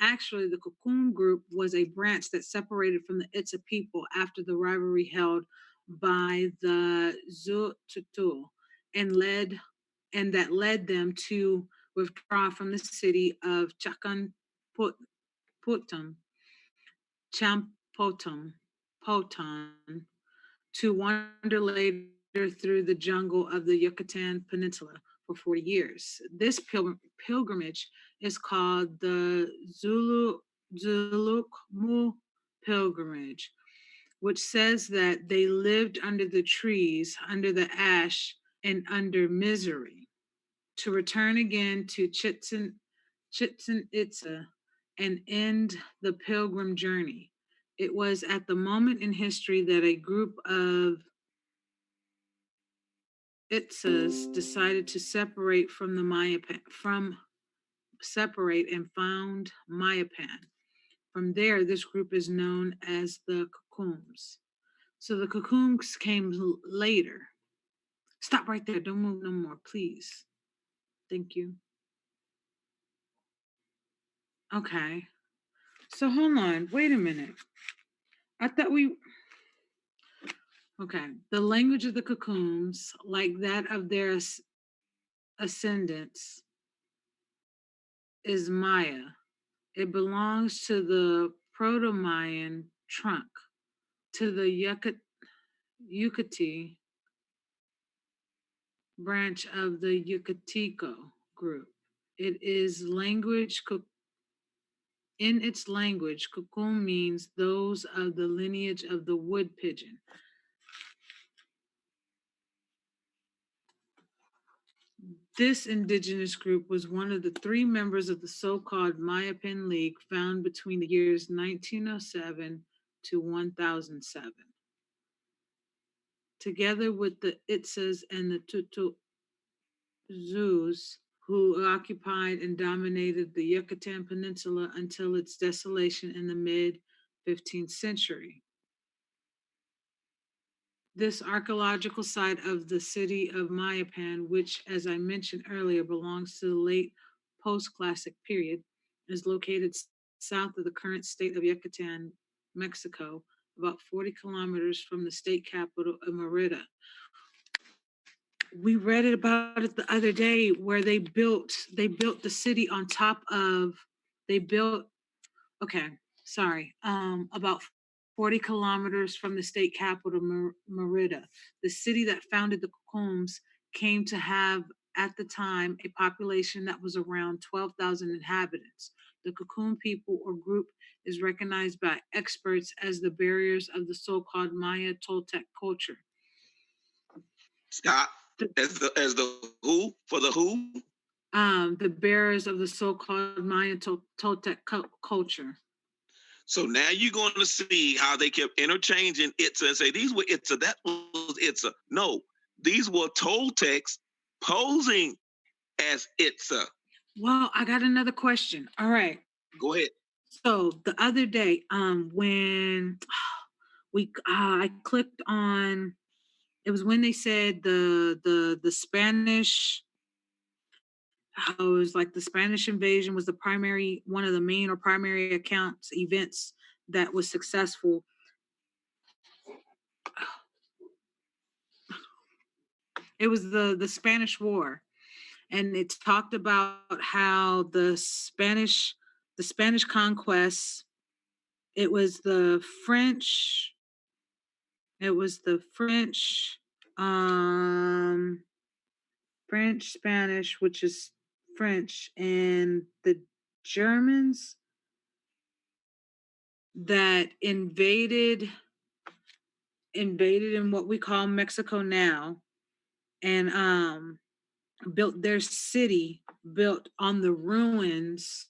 Actually, the Cocoon group was a branch that separated from the Itza people after the rivalry held by the Zututul and that led them to withdraw from the city of Champotum, Poton, to wander later through the jungle of the Yucatan Peninsula for 40 years. This pilgrimage is called the Zulukmu pilgrimage, which says that they lived under the trees, under the ash, and under misery, to return again to Chichen Itza and end the pilgrim journey. It was at the moment in history that a group of Itzas decided to separate from the separate and found Mayapan. From there, this group is known as the Cocoons. So the Cocoons came later. Stop right there. Don't move no more, please. Thank you. Okay. So hold on. Wait a minute. I thought we. Okay. The language of the Cocoons, like that of their ascendants, is Maya. It belongs to the Proto-Mayan trunk, to the Yucatec branch of the Yucateco group. It is language in its language, Kukum means those of the lineage of the wood pigeon. This indigenous group was one of the three members of the so-called Mayapan League found between the years 1907 to 1007. Together with the Itzas and the Tutus, who occupied and dominated the Yucatan Peninsula until its desolation in the mid 15th century. This archaeological site of the city of Mayapan, which, as I mentioned earlier, belongs to the late post classic period, is located south of the current state of Yucatan, Mexico, about 40 kilometers from the state capital of Merida. We read it about it the other day where they built the city on top of they built okay, sorry, about 40 kilometers from the state capital, Merida. The city that founded the Combs came to have, at the time, a population that was around 12,000 inhabitants. The Cocoon people or group is recognized by experts as the bearers of the so called Maya Toltec culture. Scott, as the who for the who? The bearers of the so called Maya Toltec culture. So now you're going to see how they kept interchanging Itza and say these were Itza, that was Itza. No, these were Toltecs posing as Itza. Well, I got another question. All right. Go ahead. So the other day, when I clicked on, it was when they said the Spanish, how it was like the Spanish invasion was the primary, one of the main or primary accounts events that was successful. It was the Spanish War, and it talked about how the Spanish conquests. It was the French. It was the French Spanish, which is French, and the Germans that invaded in what we call Mexico now, and built their city built on the ruins.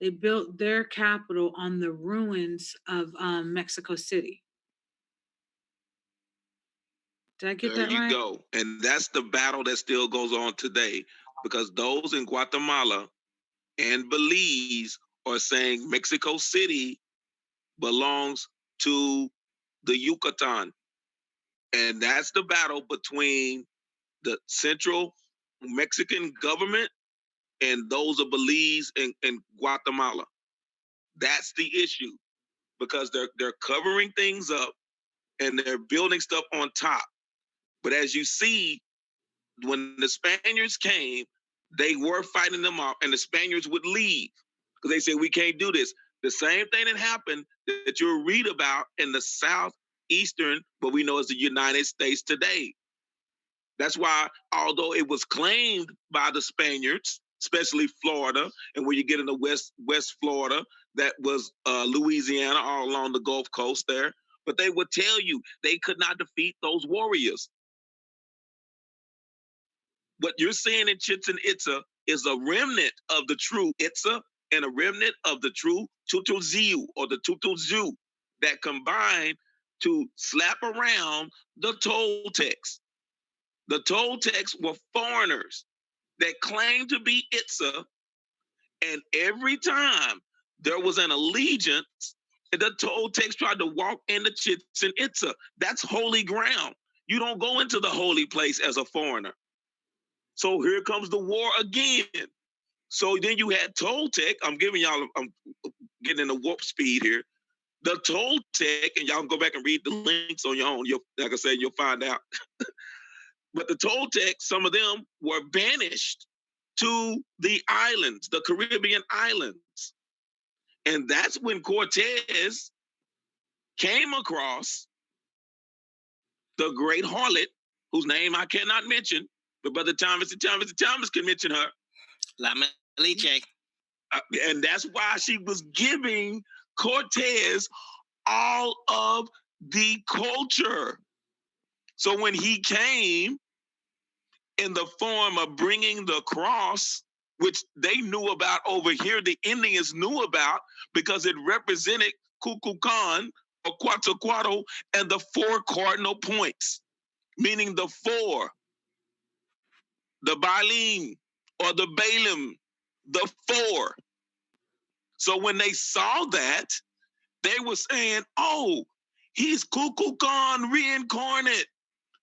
They built their capital on the ruins of Mexico City. Did I get There that you right? go. And that's the battle that still goes on today because those in Guatemala and Belize are saying Mexico City belongs to the Yucatan. And that's the battle between the central Mexican government and those of Belize and Guatemala. That's the issue because they're covering things up and they're building stuff on top. But as you see, when the Spaniards came, they were fighting them off, and the Spaniards would leave because they said we can't do this. The same thing that happened that you'll read about in the southeastern, what we know as the United States today. That's why, although it was claimed by the Spaniards, especially Florida, and where you get into West Florida, that was Louisiana, all along the Gulf Coast there, but they would tell you they could not defeat those warriors. What you're seeing in Chichen Itza is a remnant of the true Itza and a remnant of the true Tutuziu or the Tutuzu that combined to slap around the Toltecs. The Toltecs were foreigners that claimed to be Itza, and every time there was an allegiance, the Toltecs tried to walk into Chichen Itza. That's holy ground. You don't go into the holy place as a foreigner. So here comes the war again. So then you had Toltec. I'm getting in the warp speed here. The Toltec, and y'all can go back and read the links on your own. Like I said, you'll find out. But the Toltec, some of them were banished to the islands, the Caribbean islands. And that's when Cortez came across the great harlot whose name I cannot mention, but Brother Thomas can mention her. La Meliche. And that's why she was giving Cortez all of the culture. So when he came in the form of bringing the cross, which they knew about over here, the Indians knew about because it represented Kukulkan or Quetzalcoatl and the 4 cardinal points, meaning the 4, the Baalim or the Balaam, the 4. So when they saw that, they were saying, oh, he's Kukulkan reincarnate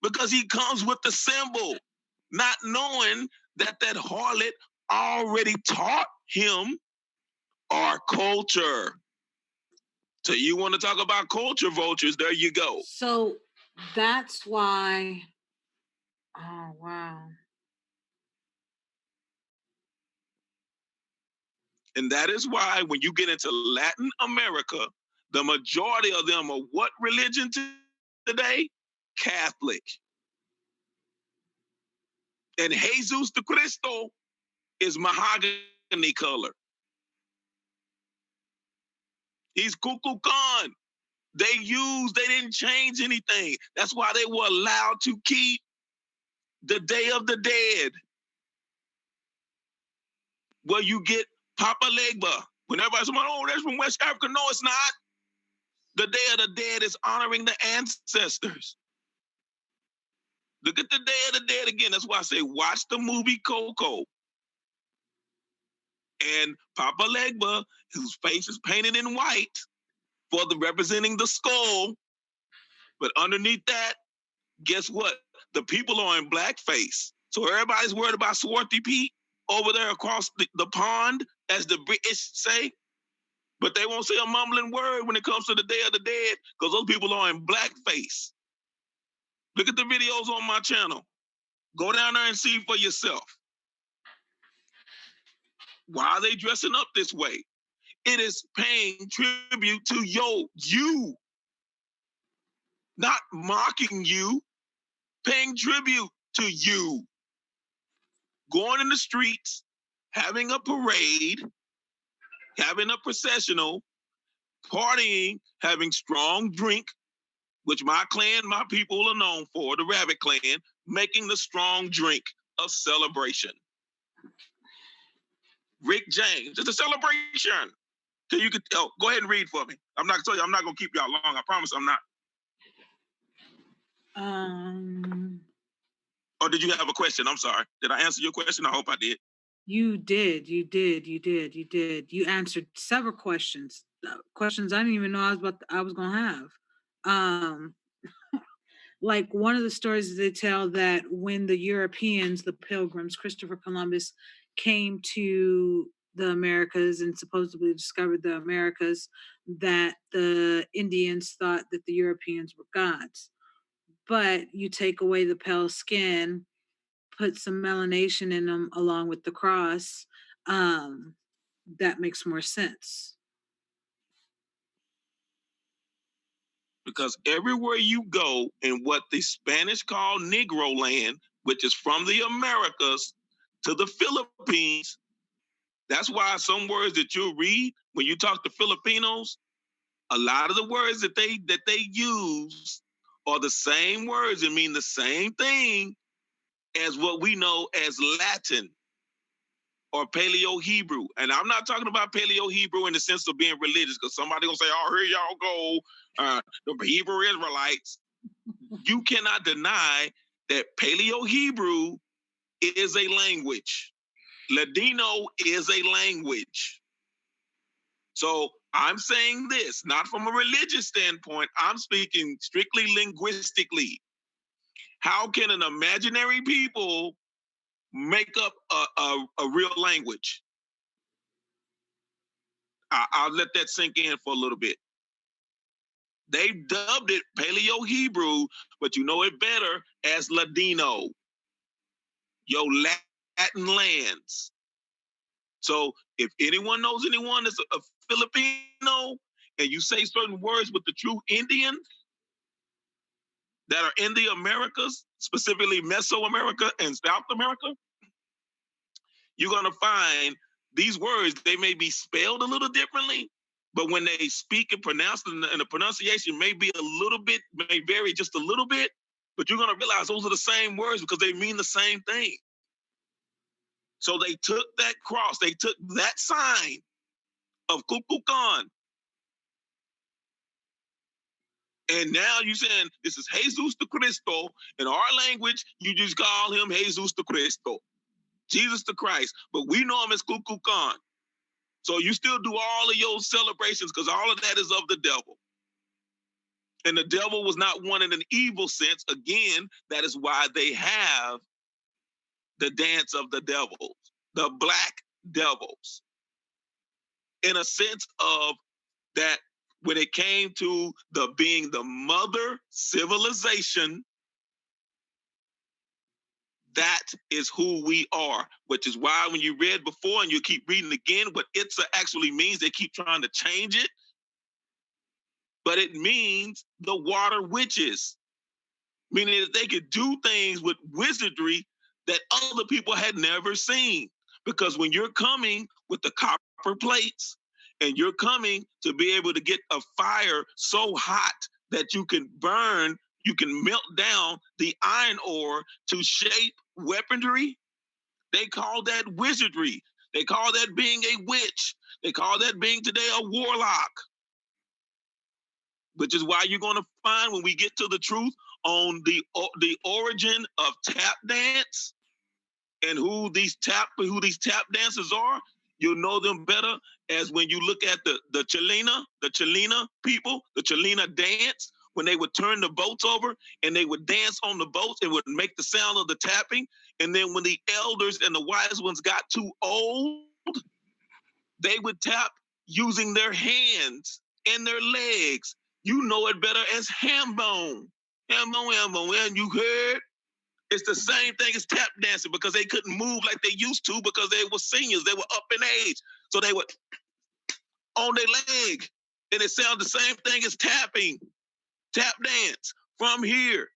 because he comes with the symbol, not knowing that harlot already taught him our culture. So you want to talk about culture vultures, there you go. So that's why, oh, wow. And that is why when you get into Latin America, the majority of them are what religion today? Catholic. And Jesus the Cristo is mahogany color. He's Kukulkan. They didn't change anything. That's why they were allowed to keep the Day of the Dead, where you get Papa Legba. When everybody's like, oh, that's from West Africa. No, it's not. The Day of the Dead is honoring the ancestors. Look at the Day of the Dead again. That's why I say watch the movie Coco. And Papa Legba, whose face is painted in white for the representing the skull, but underneath that, guess what? The people are in blackface. So everybody's worried about Swarthy Pete over there across the pond, as the British say. But they won't say a mumbling word when it comes to the Day of the Dead, because those people are in blackface. Look at the videos on my channel. Go down there and see for yourself. Why are they dressing up this way? It is paying tribute to you, not mocking you, paying tribute to you. Going in the streets, having a parade, having a processional, partying, having strong drink, which my clan, my people are known for, the Rabbit Clan, making the strong drink a celebration. Rick James, it's a celebration. So you could go ahead and read for me. I'm not gonna keep y'all long. I promise I'm not. Or did you have a question? I'm sorry. Did I answer your question? I hope I did. You did. You answered several questions. Questions I didn't even know I was gonna have. Like one of the stories they tell that when the Europeans, the Pilgrims, Christopher Columbus, came to the Americas and supposedly discovered the Americas, that the Indians thought that the Europeans were gods. But you take away the pale skin, put some melanation in them along with the cross, that makes more sense. Because everywhere you go in what the Spanish call Negro land, which is from the Americas to the Philippines, that's why some words that you'll read when you talk to Filipinos, a lot of the words that they use are the same words and mean the same thing as what we know as Latin or Paleo-Hebrew. And I'm not talking about Paleo-Hebrew in the sense of being religious, because somebody gonna say, oh, here y'all go, the Hebrew Israelites. You cannot deny that Paleo-Hebrew is a language. Ladino is a language. So I'm saying this, not from a religious standpoint, I'm speaking strictly linguistically. How can an imaginary people make up a real language? I'll let that sink in for a little bit. They dubbed it Paleo-Hebrew, but you know it better as Ladino, your Latin lands. So if anyone knows anyone that's a Filipino and you say certain words with the true Indian, that are in the Americas, specifically Mesoamerica and South America, you're going to find these words, they may be spelled a little differently, but when they speak and pronounce them, and the pronunciation may be a little bit, may vary just a little bit, but you're going to realize those are the same words because they mean the same thing. So they took that cross, they took that sign of Kukulkan, and now you're saying this is Jesus the Cristo. In our language, you just call him Jesus the Cristo, Jesus the Christ, but we know him as Kukulkan. So you still do all of your celebrations because all of that is of the devil. And the devil was not one in an evil sense. Again, that is why they have the dance of the devils, the black devils, in a sense of that when it came to the being the mother civilization, that is who we are, which is why when you read before and you keep reading again, what Itza actually means, they keep trying to change it, but it means the water witches, meaning that they could do things with wizardry that other people had never seen. Because when you're coming with the copper plates and you're coming to be able to get a fire so hot that you can burn, you can melt down the iron ore to shape weaponry, they call that wizardry. They call that being a witch. They call that being today a warlock. Which is why you're going to find when we get to the truth on the origin of tap dance and who these tap dancers are, you'll know them better as when you look at the Chilena people, the Chilena dance, when they would turn the boats over and they would dance on the boats, it would make the sound of the tapping. And then when the elders and the wise ones got too old, they would tap using their hands and their legs. You know it better as ham bone. Ham bone, and you heard? It's the same thing as tap dancing because they couldn't move like they used to because they were seniors. They were up in age. So they would on their leg. And it sounds the same thing as tapping, tap dance from here.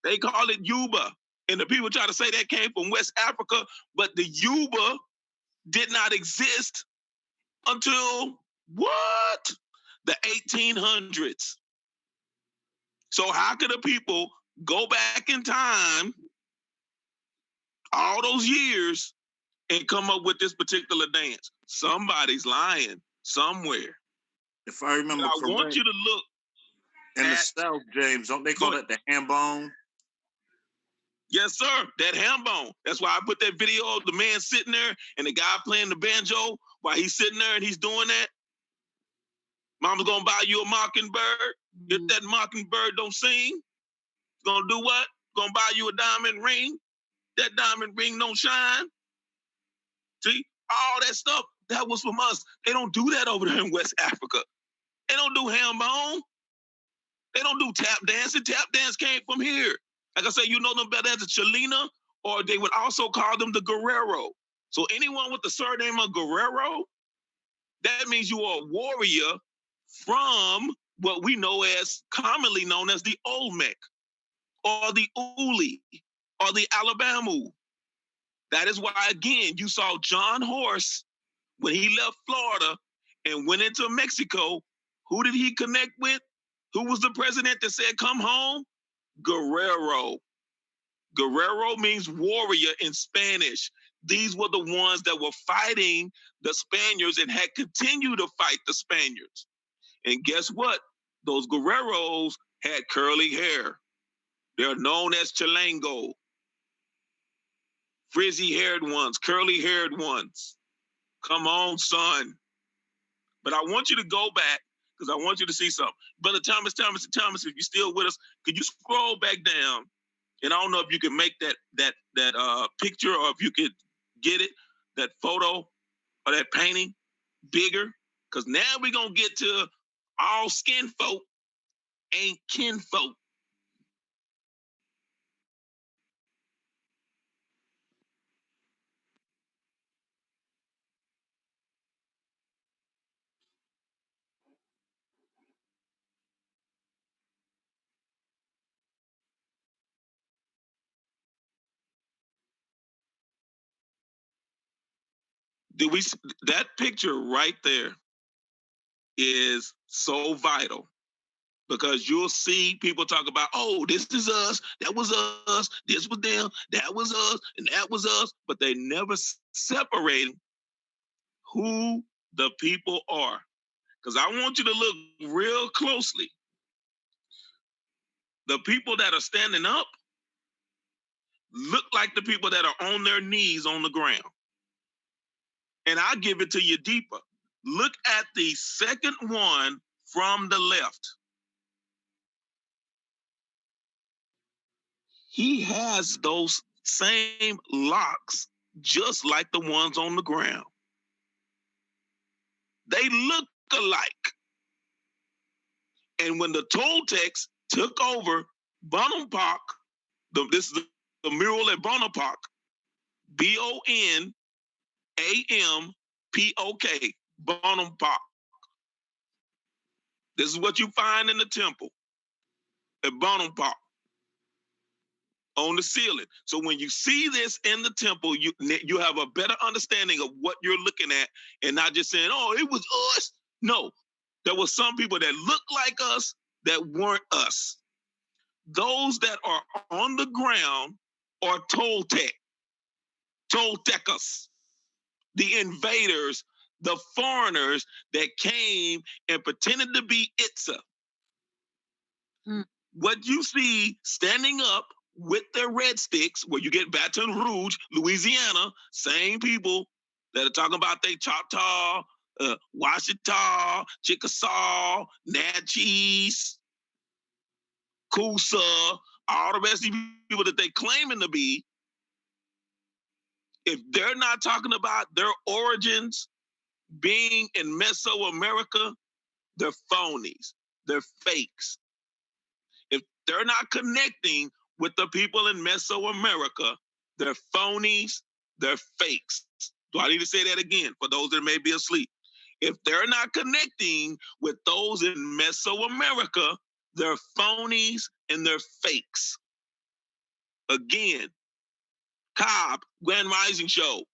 They call it Yuba. And the people try to say that came from West Africa, but the Yuba did not exist until what? The 1800s. So how could the people go back in time all those years and come up with this particular dance? Somebody's lying somewhere. If I remember I correct, want you to look in the at, South, James, don't they call that the ham bone? yes, sir, that ham bone. That's why I put that video of the man sitting there and the guy playing the banjo while he's sitting there and he's doing that. Mama's gonna buy you a mockingbird. If that mockingbird don't sing, gonna do what? Gonna buy you a diamond ring. That diamond ring don't shine. See, all that stuff, that was from us. They don't do that over there in West Africa. They don't do ham bone. They don't do tap dancing. Tap dance came from here. Like I say, you know them better as a Chilena, or they would also call them the Guerrero. So anyone with the surname of Guerrero, that means you are a warrior from what we know as, commonly known as the Olmec, or the Uli, or the Alabama. That is why, again, you saw John Horse when he left Florida and went into Mexico. Who did he connect with? Who was the president that said, come home? Guerrero. Guerrero means warrior in Spanish. These were the ones that were fighting the Spaniards and had continued to fight the Spaniards. And guess what? Those guerreros had curly hair. They're known as Chilango. Frizzy-haired ones, curly-haired ones. Come on, son. But I want you to go back because I want you to see something. Brother Thomas, if you're still with us, could you scroll back down? And I don't know if you can make that picture or if you could get it, that photo or that painting bigger. Because now we're going to get to all skin folk ain't kin folk. Did we? That picture right there is so vital because you'll see people talk about, oh, this is us, that was us, this was them, that was us, and that was us, but they never separate who the people are. Because I want you to look real closely. The people that are standing up look like the people that are on their knees on the ground. And I give it to you deeper. Look at the second one from the left. He has those same locks just like the ones on the ground. They look alike. And when the Toltecs took over Bonaparte, this is the mural at Bonaparte, Bonampok, Bonaparte. This is what you find in the temple at Bonaparte on the ceiling. So when you see this in the temple, you have a better understanding of what you're looking at and not just saying, oh, it was us. No, there were some people that looked like us that weren't us. Those that are on the ground are Toltecas, the invaders, the foreigners that came and pretended to be Itza. What you see standing up with their red sticks, where you get Baton Rouge, Louisiana, same people that are talking about they Choctaw, Washita, Chickasaw, Natchez, Coosa, all the rest of these people that they claiming to be, if they're not talking about their origins being in Mesoamerica, they're phonies, they're fakes. If they're not connecting with the people in Mesoamerica, they're phonies, they're fakes. Do I need to say that again for those that may be asleep? If they're not connecting with those in Mesoamerica, they're phonies and they're fakes. Again, Cobb, Grand Rising Show,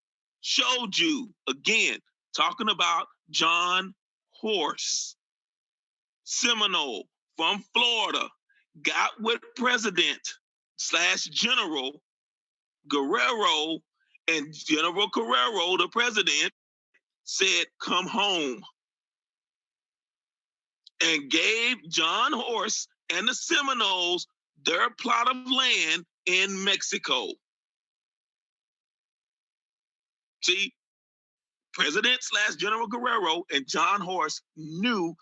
showed you again, talking about John Horse, Seminole from Florida, got with President/General Guerrero, and General Guerrero, the president, said, come home, and gave John Horse and the Seminoles their plot of land in Mexico. See, President/General Guerrero and John Horse knew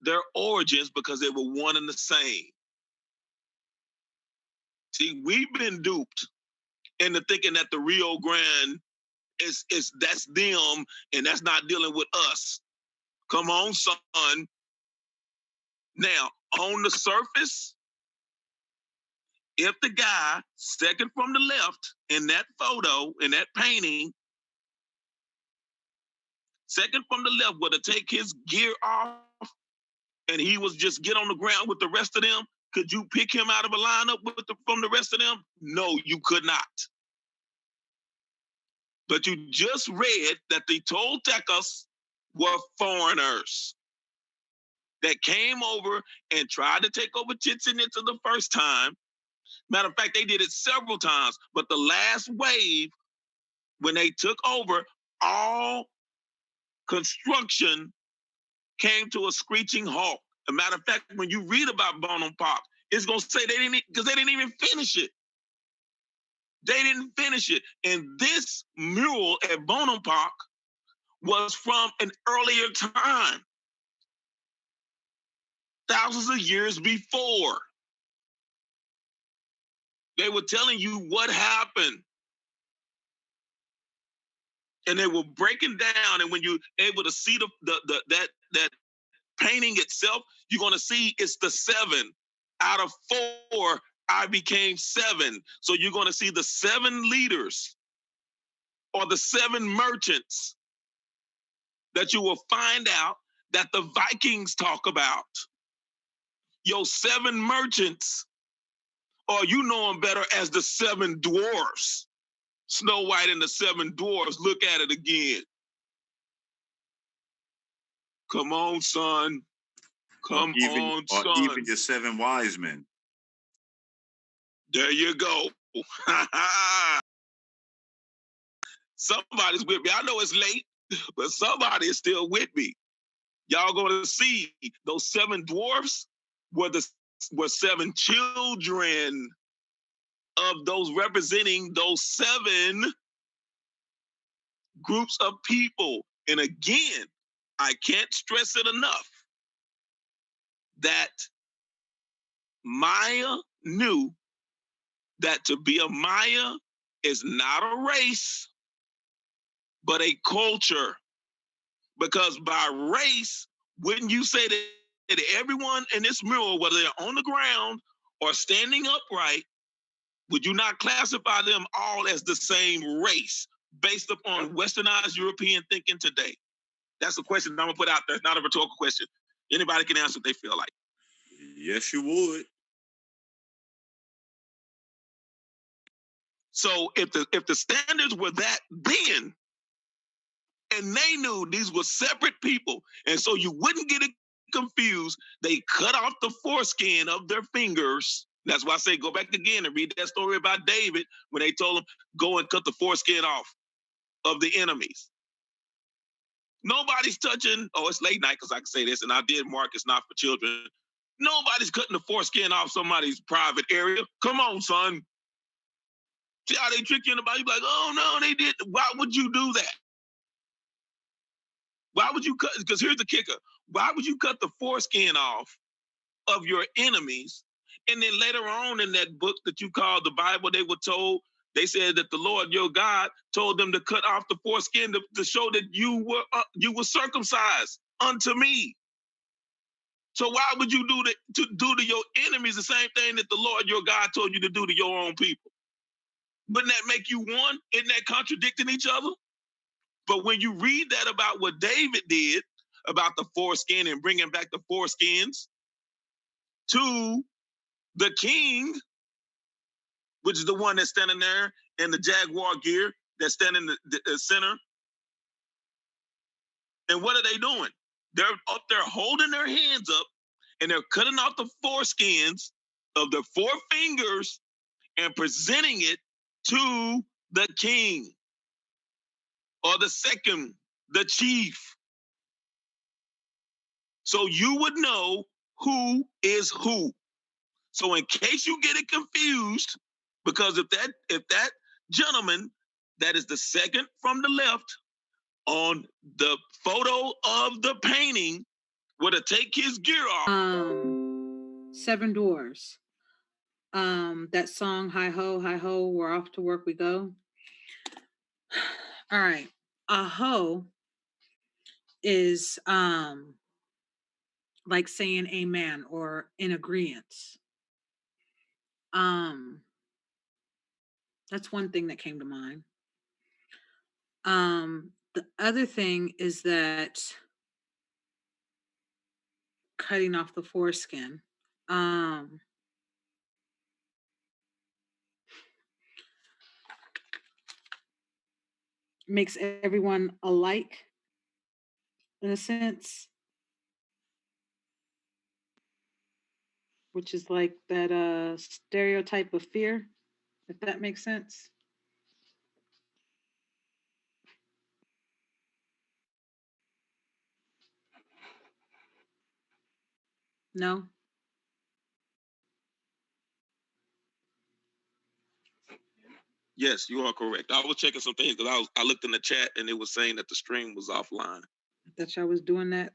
their origins because they were one and the same. See, we've been duped into thinking that the Rio Grande is that's them and that's not dealing with us. Come on, son. Now, on the surface, if the guy second from the left in that photo, in that painting, second from the left were to take his gear off and he was just get on the ground with the rest of them, could you pick him out of a lineup from the rest of them? No, you could not. But you just read that the Toltecas were foreigners that came over and tried to take over Chichen Itza the first time. Matter of fact, they did it several times. But the last wave, when they took over, all construction came to a screeching halt. As a matter of fact, when you read about Bonaparte, it's going to say they didn't, because they didn't even finish it. They didn't finish it. And this mural at Bonaparte was from an earlier time, thousands of years before. They were telling you what happened. And they were breaking down. And when you're able to see that painting itself, you're going to see it's the 7 out of 4. I became 7. So you're going to see the 7 leaders or the 7 merchants that you will find out that the Vikings talk about. Your 7 merchants, or you know them better as the 7 dwarfs. Snow White and the 7 dwarfs. Look at it again. Come on, son. Come on, or son. even your 7 wise men. There you go. Somebody's with me. I know it's late, but somebody is still with me. Y'all going to see those 7 dwarfs were 7 children of those representing those 7 groups of people. And again, I can't stress it enough that Maya knew that to be a Maya is not a race, but a culture. Because by race, wouldn't you say that everyone in this mural, whether they're on the ground or standing upright, would you not classify them all as the same race based upon westernized European thinking today? That's a question I'm gonna put out there. It's not a rhetorical question. Anybody can answer what they feel like. Yes, you would. So if the standards were that then, and they knew these were separate people, and so you wouldn't get it confused, they cut off the foreskin of their fingers. That's why I say go back again and read that story about David when they told him, go and cut the foreskin off of the enemies. Nobody's touching, oh, it's late night because I can say this, and I did mark it's not for children. Nobody's cutting the foreskin off somebody's private area. Come on, son. See how they trick you in the body? You're like, oh, no, they did. Why would you do that? Why would you cut? Because here's the kicker. Why would you cut the foreskin off of your enemies? And then later on in that book that you call the Bible, they were told, they said that the Lord your God told them to cut off the foreskin to show that you were circumcised unto me. So why would you do to your enemies the same thing that the Lord your God told you to do to your own people? Wouldn't that make you one? Isn't that contradicting each other? But when you read that about what David did about the foreskin and bringing back the foreskins to the king, which is the one that's standing there in the jaguar gear that's standing in the center. And what are they doing? They're up there holding their hands up and they're cutting off the foreskins of the 4 fingers and presenting it to the king or the second, the chief. So you would know who is who. So in case you get it confused, because if that gentleman that is the second from the left on the photo of the painting were to take his gear off. 7 Dwarfs. That song, hi ho, we're off to work we go. All right. A ho is like saying amen or in agreement. That's one thing that came to mind. The other thing is that cutting off the foreskin. Makes everyone alike in a sense, which is like that stereotype of fear, if that makes sense. No? Yes, you are correct. I was checking some things because I looked in the chat and it was saying that the stream was offline. I thought y'all was doing that.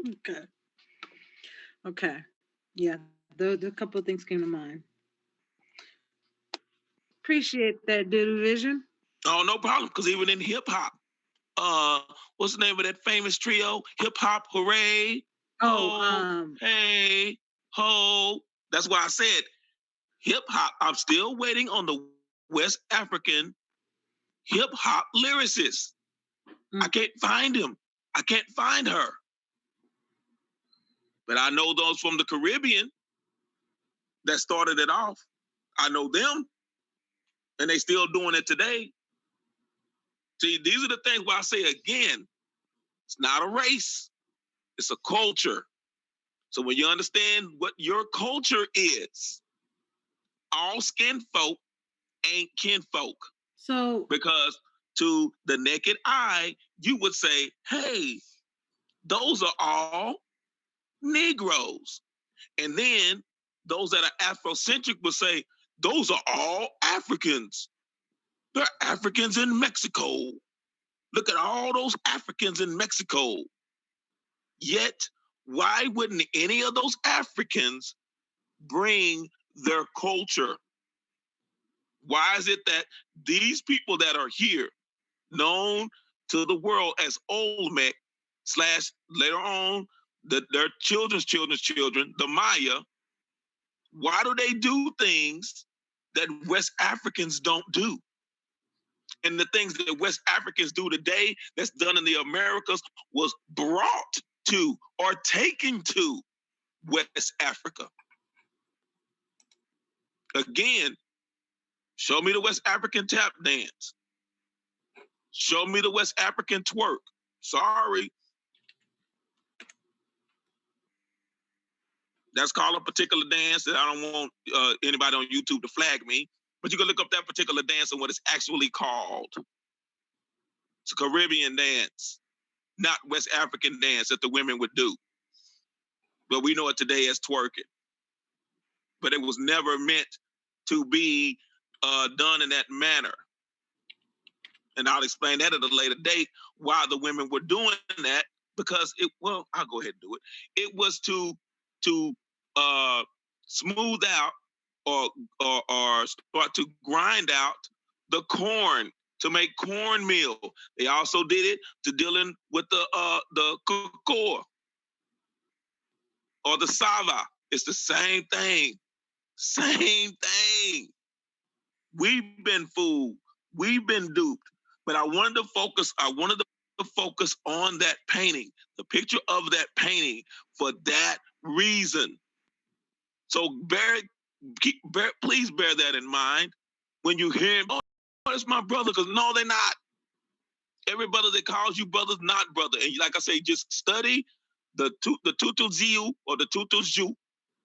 Okay. Okay. Yeah, the couple of things came to mind. Appreciate that, Vision. Oh, no problem. Because even in hip hop, what's the name of that famous trio? Hip hop, hooray! Hey, ho! That's why I said hip hop. I'm still waiting on the West African hip hop lyricist. I can't find him. I can't find her. But I know those from the Caribbean that started it off. I know them, and they still doing it today. See, these are the things where I say again, it's not a race, it's a culture. So when you understand what your culture is, all skin folk ain't kinfolk. So Because to the naked eye, you would say, hey, those are all Negroes. And then those that are Afrocentric would say, those are all Africans. They're Africans in Mexico. Look at all those Africans in Mexico. Yet, why wouldn't any of those Africans bring their culture? Why is it that these people that are here, known to the world as Olmec, slash later on their children's children, the Maya, why do they do things that West Africans don't do? And the things that West Africans do today that's done in the Americas was brought to or taken to West Africa. Again, show me the West African tap dance. Show me the West African twerk. Sorry. That's called a particular dance that I don't want anybody on YouTube to flag me. But you can look up that particular dance and what it's actually called. It's a Caribbean dance, not West African dance that the women would do. But we know it today as twerking. But it was never meant to be done in that manner. And I'll explain that at a later date why the women were doing that, because I'll go ahead and do it. It was to smooth out or start to grind out the corn to make cornmeal. They also did it to dealing with the cocoa or the sava. It's the same thing. Same thing. We've been fooled. We've been duped. But I wanted to focus on that painting, the picture of that painting, for that reason. So please bear that in mind when you hear him, oh, that's my brother, because no, they're not. Every brother that calls you brother's not brother. And like I say, just study the Tutu Ziu or the Tutu Zhu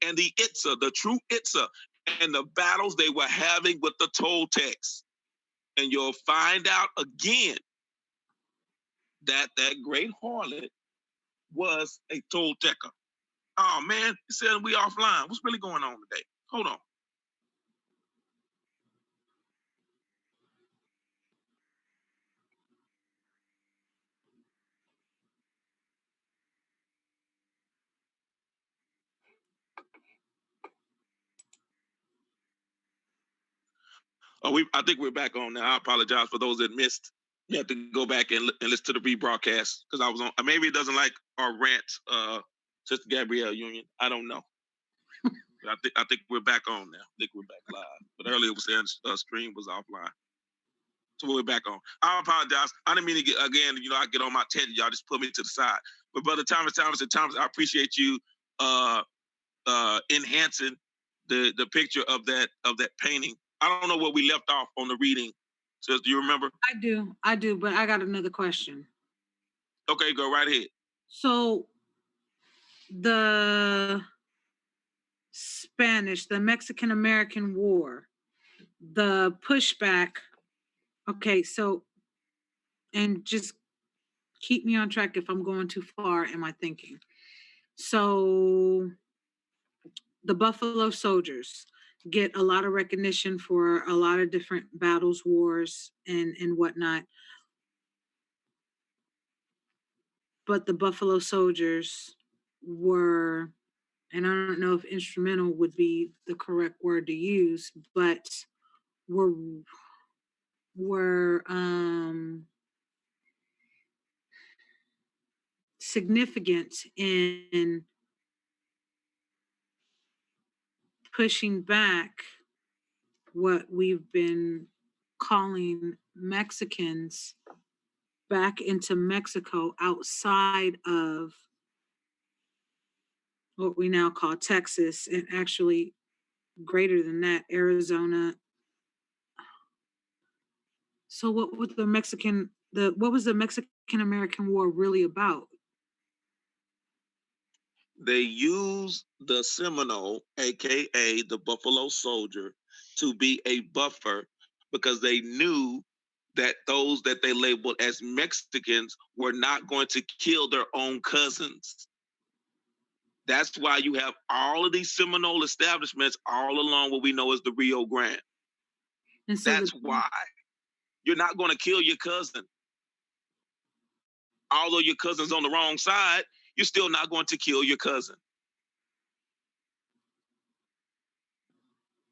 and the Itza, the true Itza, and the battles they were having with the Toltecs. And you'll find out again that great harlot was a Tolteca. Oh man, he said we offline. What's really going on today? Hold on. I think we're back on now. I apologize for those that missed. You have to go back and listen to the rebroadcast because I was on. Maybe it doesn't like our rant, Sister Gabrielle Union. I don't know. I think we're back on now. I think we're back live. But earlier was saying stream was offline. So we're back on. I apologize. I didn't mean to get again. I get on my tangent. Y'all just put me to the side. But brother Thomas, I appreciate you enhancing the picture of that painting. I don't know where we left off on the reading. So do you remember? I do, but I got another question. Okay, go right ahead. So the Spanish, the Mexican-American War, the pushback. Okay, so, and just keep me on track if I'm going too far in my thinking. So the Buffalo Soldiers get a lot of recognition for a lot of different battles, wars, and whatnot. But the Buffalo Soldiers were, and I don't know if instrumental would be the correct word to use, but were significant in pushing back what we've been calling Mexicans back into Mexico outside of what we now call Texas, and actually greater than that, Arizona. So what would the Mexican what was the Mexican American War really about? They used the Seminole, aka the Buffalo Soldier, to be a buffer because they knew that those that they labeled as Mexicans were not going to kill their own cousins. That's why you have all of these Seminole establishments all along what we know as the Rio Grande. And so That's why you're not going to kill your cousin. Although your cousin's on the wrong side, you're still not going to kill your cousin.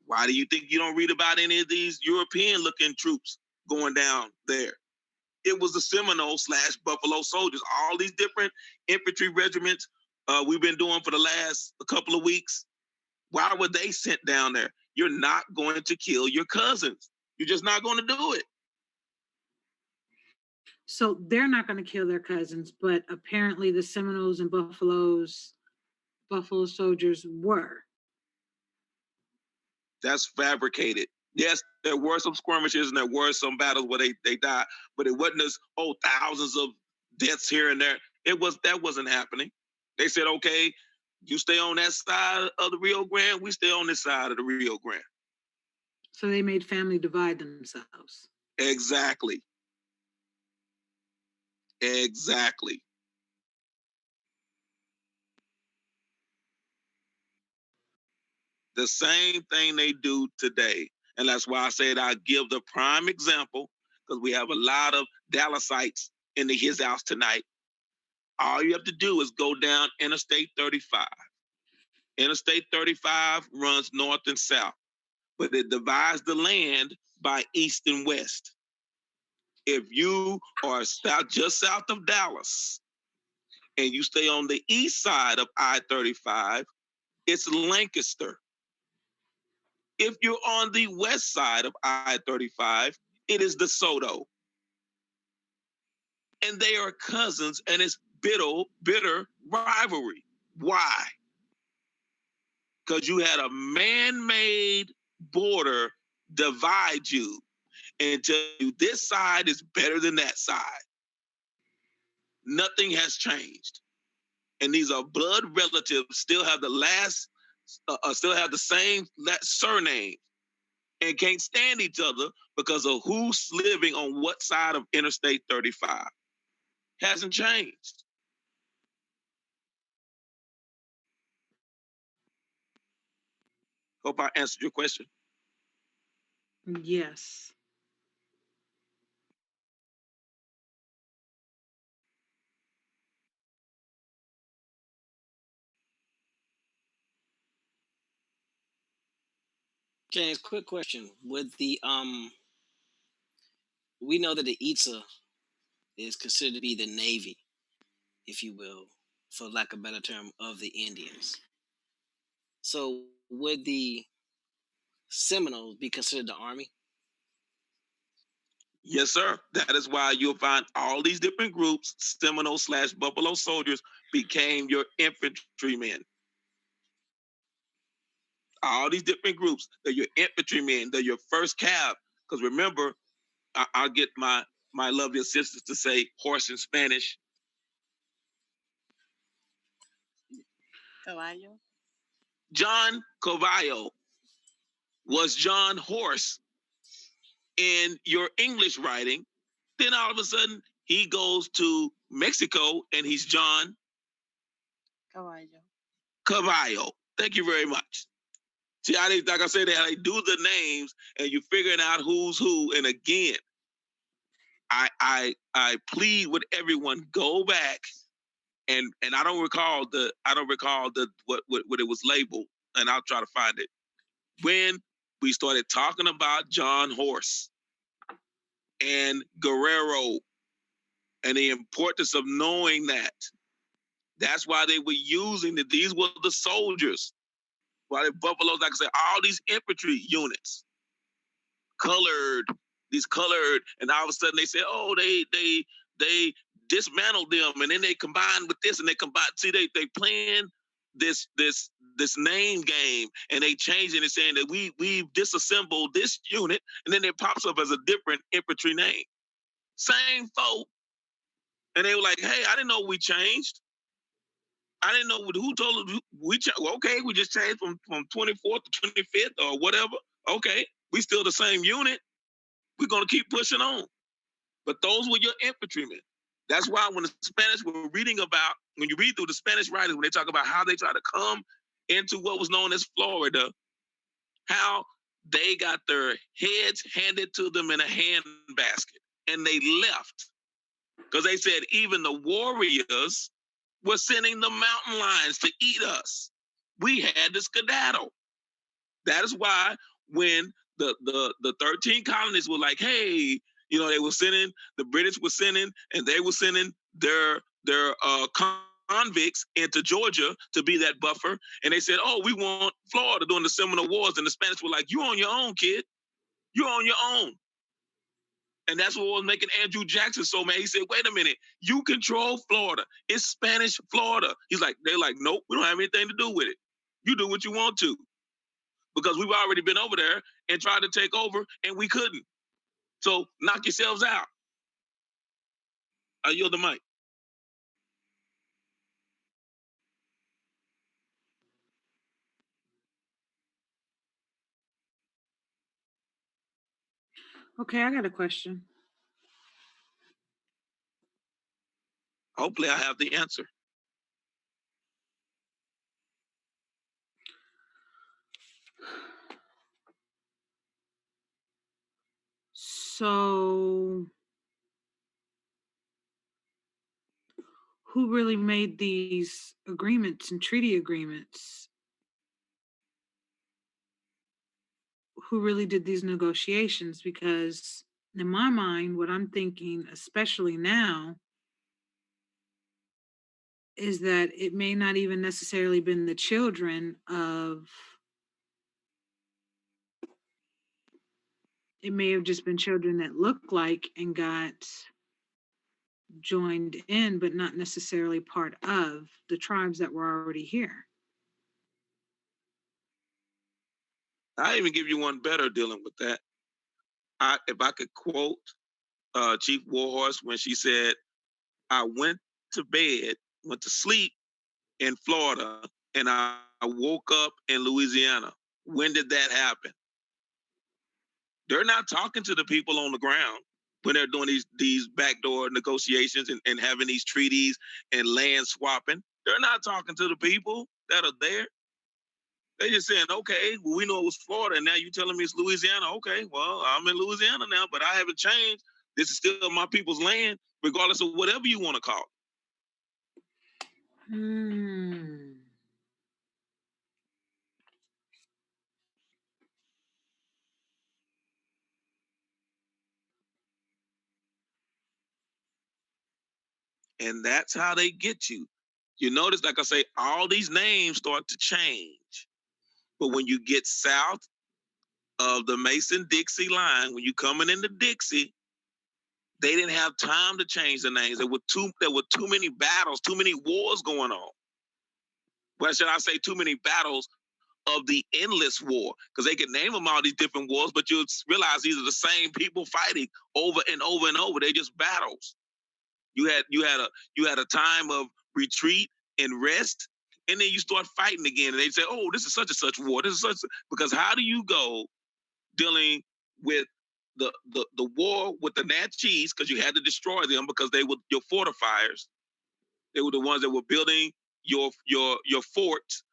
Why do you think you don't read about any of these European looking troops going down there? It was the Seminole / Buffalo Soldiers. All these different infantry regiments we've been doing for the last couple of weeks. Why were they sent down there? You're not going to kill your cousins. You're just not going to do it. So they're not going to kill their cousins, but apparently the Seminoles and Buffalo soldiers were. That's fabricated. Yes, there were some skirmishes and there were some battles where they died, but it wasn't as thousands of deaths here and there. That wasn't happening. They said, okay, you stay on that side of the Rio Grande, we stay on this side of the Rio Grande. So they made family divide themselves. Exactly. Exactly. The same thing they do today. And that's why I said I give the prime example, because we have a lot of Dallasites in his house tonight. All you have to do is go down Interstate 35. Interstate 35 runs north and south, but it divides the land by east and west. If you are just south of Dallas and you stay on the east side of I-35, it's Lancaster. If you're on the west side of I-35, it is DeSoto. And they are cousins, and it's bitter rivalry. Why? Because you had a man-made border divide you and tell you this side is better than that side. Nothing has changed. And these are blood relatives, still have still have the same surname, and can't stand each other because of who's living on what side of Interstate 35. Hasn't changed. Hope I answered your question. Yes. James, quick question. With the we know that the ITSA is considered to be the Navy, if you will, for lack of a better term, of the Indians. So would the Seminoles be considered the Army? Yes, sir. That is why you'll find all these different groups, Seminole / Buffalo Soldiers, became your infantrymen. All these different groups, they're your infantrymen, they're your first cav. Because remember, I'll get my lovely assistants to say horse in Spanish. Caballo. John Cavallo was John Horse in your English writing. Then all of a sudden, he goes to Mexico and he's John Caballo. Cavallo. Thank you very much. See, like I said, they do the names and you're figuring out who's who. And again, I plead with everyone, go back and I don't recall what it was labeled, and I'll try to find it. When we started talking about John Horse and Guerrero and the importance of knowing that. That's why they were using it. These were the soldiers. While the Buffaloes, like I said, all these infantry units, these colored, and all of a sudden they say, oh, they dismantled them, and then they combined with this, and they combine. See, they playing this name game, and they change it and saying that we've disassembled this unit, and then it pops up as a different infantry name. Same folk. And they were like, hey, I didn't know we changed. I didn't know who told us okay, we just changed from 24th to 25th or whatever. Okay, we still the same unit. We're gonna keep pushing on. But those were your infantrymen. That's why when the Spanish were reading about, when you read through the Spanish writings, when they talk about how they tried to come into what was known as Florida, how they got their heads handed to them in a handbasket and they left. Because they said even the warriors were sending the mountain lions to eat us. We had to skedaddle. That is why when the 13 colonies were like, hey, they were sending, the British were sending, and they were sending their convicts into Georgia to be that buffer. And they said, oh, we want Florida during the Seminole Wars. And the Spanish were like, you're on your own, kid. You're on your own. And that's what was making Andrew Jackson so mad. He said, wait a minute, you control Florida. It's Spanish Florida. They're like, nope, we don't have anything to do with it. You do what you want to. Because we've already been over there and tried to take over and we couldn't. So knock yourselves out. I yield the mic. Okay, I got a question. Hopefully I have the answer. So, who really made these agreements and treaty agreements? Who really did these negotiations? Because in my mind, what I'm thinking, especially now, is that it may not even necessarily been the children of, it may have just been children that looked like and got joined in, but not necessarily part of the tribes that were already here. I even give you one better dealing with that. If I could quote Chief Warhorse when she said, I went to sleep in Florida, and I woke up in Louisiana. When did that happen? They're not talking to the people on the ground when they're doing these backdoor negotiations and having these treaties and land swapping. They're not talking to the people that are there. They're just saying, okay, well, we know it was Florida, and now you're telling me it's Louisiana. Okay, well, I'm in Louisiana now, but I haven't changed. This is still my people's land, regardless of whatever you want to call it. And that's how they get you. You notice, like I say, all these names start to change. But when you get south of the Mason-Dixie line, when you're coming into Dixie, they didn't have time to change the names. There were too many battles, too many wars going on. Well, should I say too many battles of the endless war? Because they could name them all these different wars, but you'll realize these are the same people fighting over and over and over. They're just battles. You had a time of retreat and rest, and then you start fighting again. And they say, "Oh, this is such and such war. This is such." Because how do you go dealing with the war with the Natchez, because you had to destroy them because they were your fortifiers. They were the ones that were building your forts.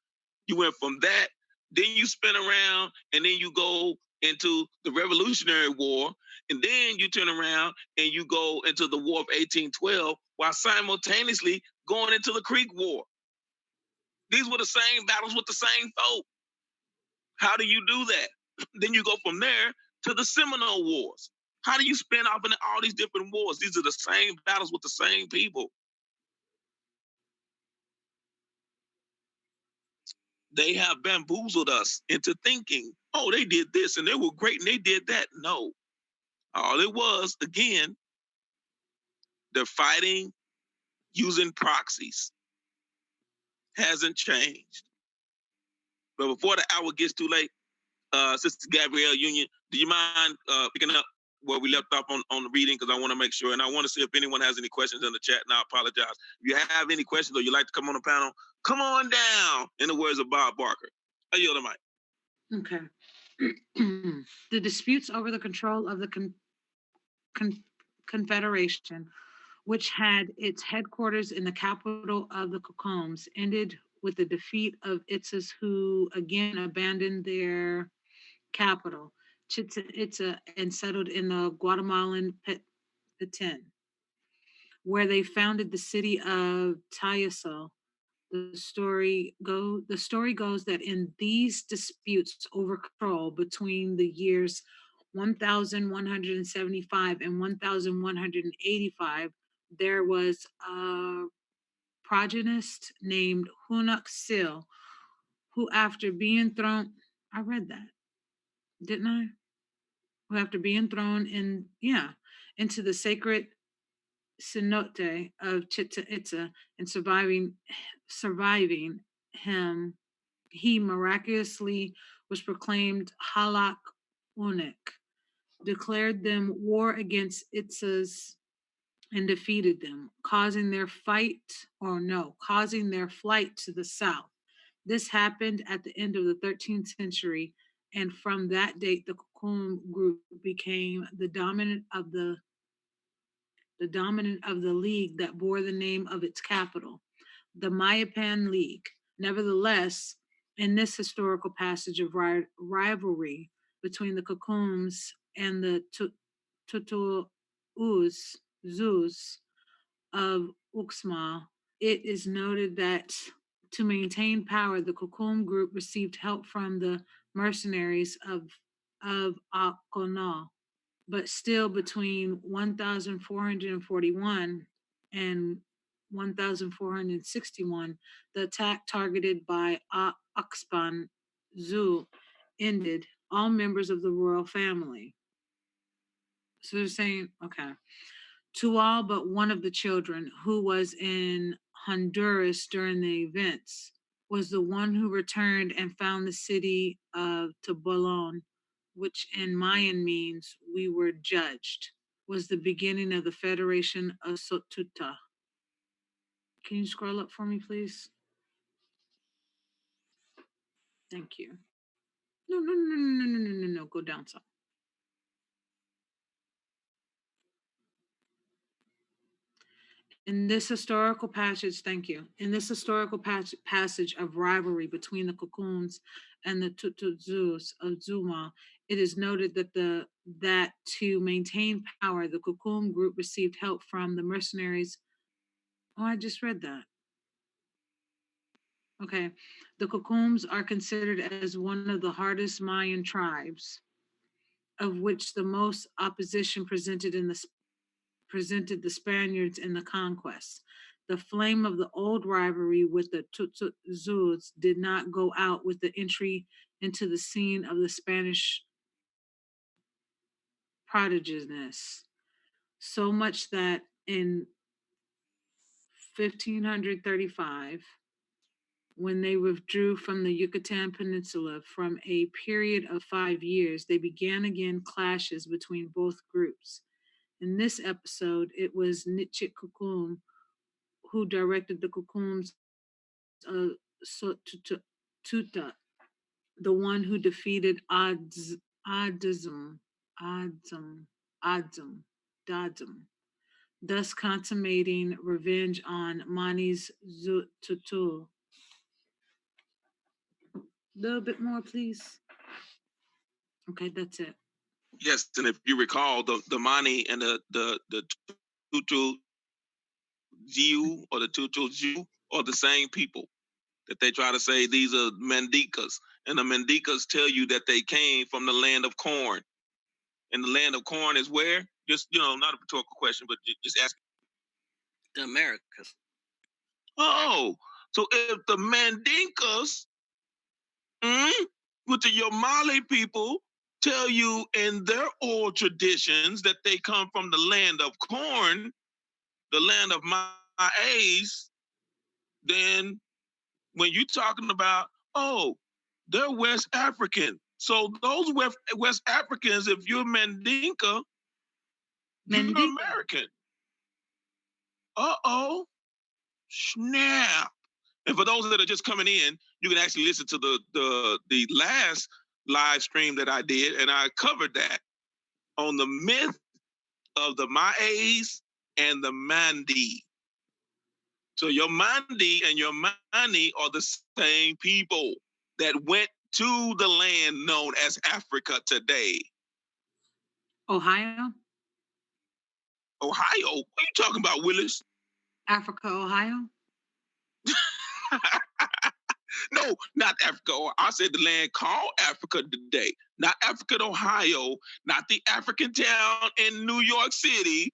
You went from that, then you spin around, and then you go into the Revolutionary War, and then you turn around and you go into the War of 1812 while simultaneously going into the Creek War. These were the same battles with the same folk. How do you do that? Then you go from there to the Seminole Wars. How do you spin off into all these different wars? These are the same battles with the same people. They have bamboozled us into thinking, oh, they did this and they were great and they did that. No. All it was, again, they're fighting using proxies. Hasn't changed. But before the hour gets too late, Sister Gabrielle Union, do you mind picking up where we left off on the reading, because I want to make sure, and I want to see if anyone has any questions in the chat. And I apologize. If you have any questions or you'd like to come on the panel, come on down. In the words of Bob Barker, I yield the mic. Okay. The disputes over the control of the Confederation, which had its headquarters in the capital of the Cocombs, ended with the defeat of Itzas, who again abandoned their capital, Chichen Itza, and settled in the Guatemalan Petén, where they founded the city of Tayasal. The story goes that in these disputes over control between the years 1175 and 1185, there was a progenist named Hunuk Sil, who after being thrown, I read that, didn't I? Who after being thrown into the sacred cenote of Chichen Itza and surviving him, he miraculously was proclaimed Halak Unik, declared them war against Itzas and defeated them, causing their flight to the south. This happened at the end of the 13th century, and from that date, the Kokum group became the dominant of the league that bore the name of its capital, the Mayapan League. Nevertheless, in this historical passage of rivalry between the Kokums and the Zus of Uxmal, it is noted that to maintain power, the Kokum group received help from the mercenaries of Akonal. But still, between 1441 and 1461, the attack targeted by Oxpan Zu ended all members of the royal family. So they're saying, okay, to all but one of the children who was in Honduras during the events was the one who returned and found the city of Tobolon, which in Mayan means we were judged, was the beginning of the Federation of Sotuta. Can you scroll up for me, please? Thank you. No. Go down some. In this historical passage, thank you. In this historical passage of rivalry between the Kokuns and the Tututzus of Zuma, it is noted that to maintain power, the Kokum group received help from the mercenaries. Oh, I just read that. Okay. The Kokums are considered as one of the hardest Mayan tribes, of which the most opposition presented the Spaniards in the conquest. The flame of the old rivalry with the Tututzus did not go out with the entry into the scene of the Spanish prodiginess, so much that in 1535, when they withdrew from the Yucatan Peninsula from a period of 5 years, they began again clashes between both groups. In this episode, it was Nitchik Kukum who directed the Kukums of Sotuta, the one who defeated Adzum, thus consummating revenge on Mani's Zututu. A little bit more, please. Okay, that's it. Yes, and if you recall, the Mani and the Tutu Jiu or the Tutu Jiu are the same people that they try to say these are Mandikas. And the Mandikas tell you that they came from the land of corn. And the land of corn is where? Just, not a rhetorical question, but just ask. The Americas. Oh, so if the Mandinkas, with the Yomali people, tell you in their oral traditions that they come from the land of corn, the land of maize, then when you're talking about, they're West African. So those West Africans, if you're Mandinka, You're Mendigo. American. Uh-oh. Snap. And for those that are just coming in, you can actually listen to the last live stream that I did, and I covered that on the myth of the Maes and the Mandi. So your Mandi and your Mani are the same people that went to the land known as Africa today. Ohio? Ohio? What are you talking about, Willis? Africa, Ohio? No, not Africa. I said the land called Africa today. Not Africa, Ohio. Not the African town in New York City.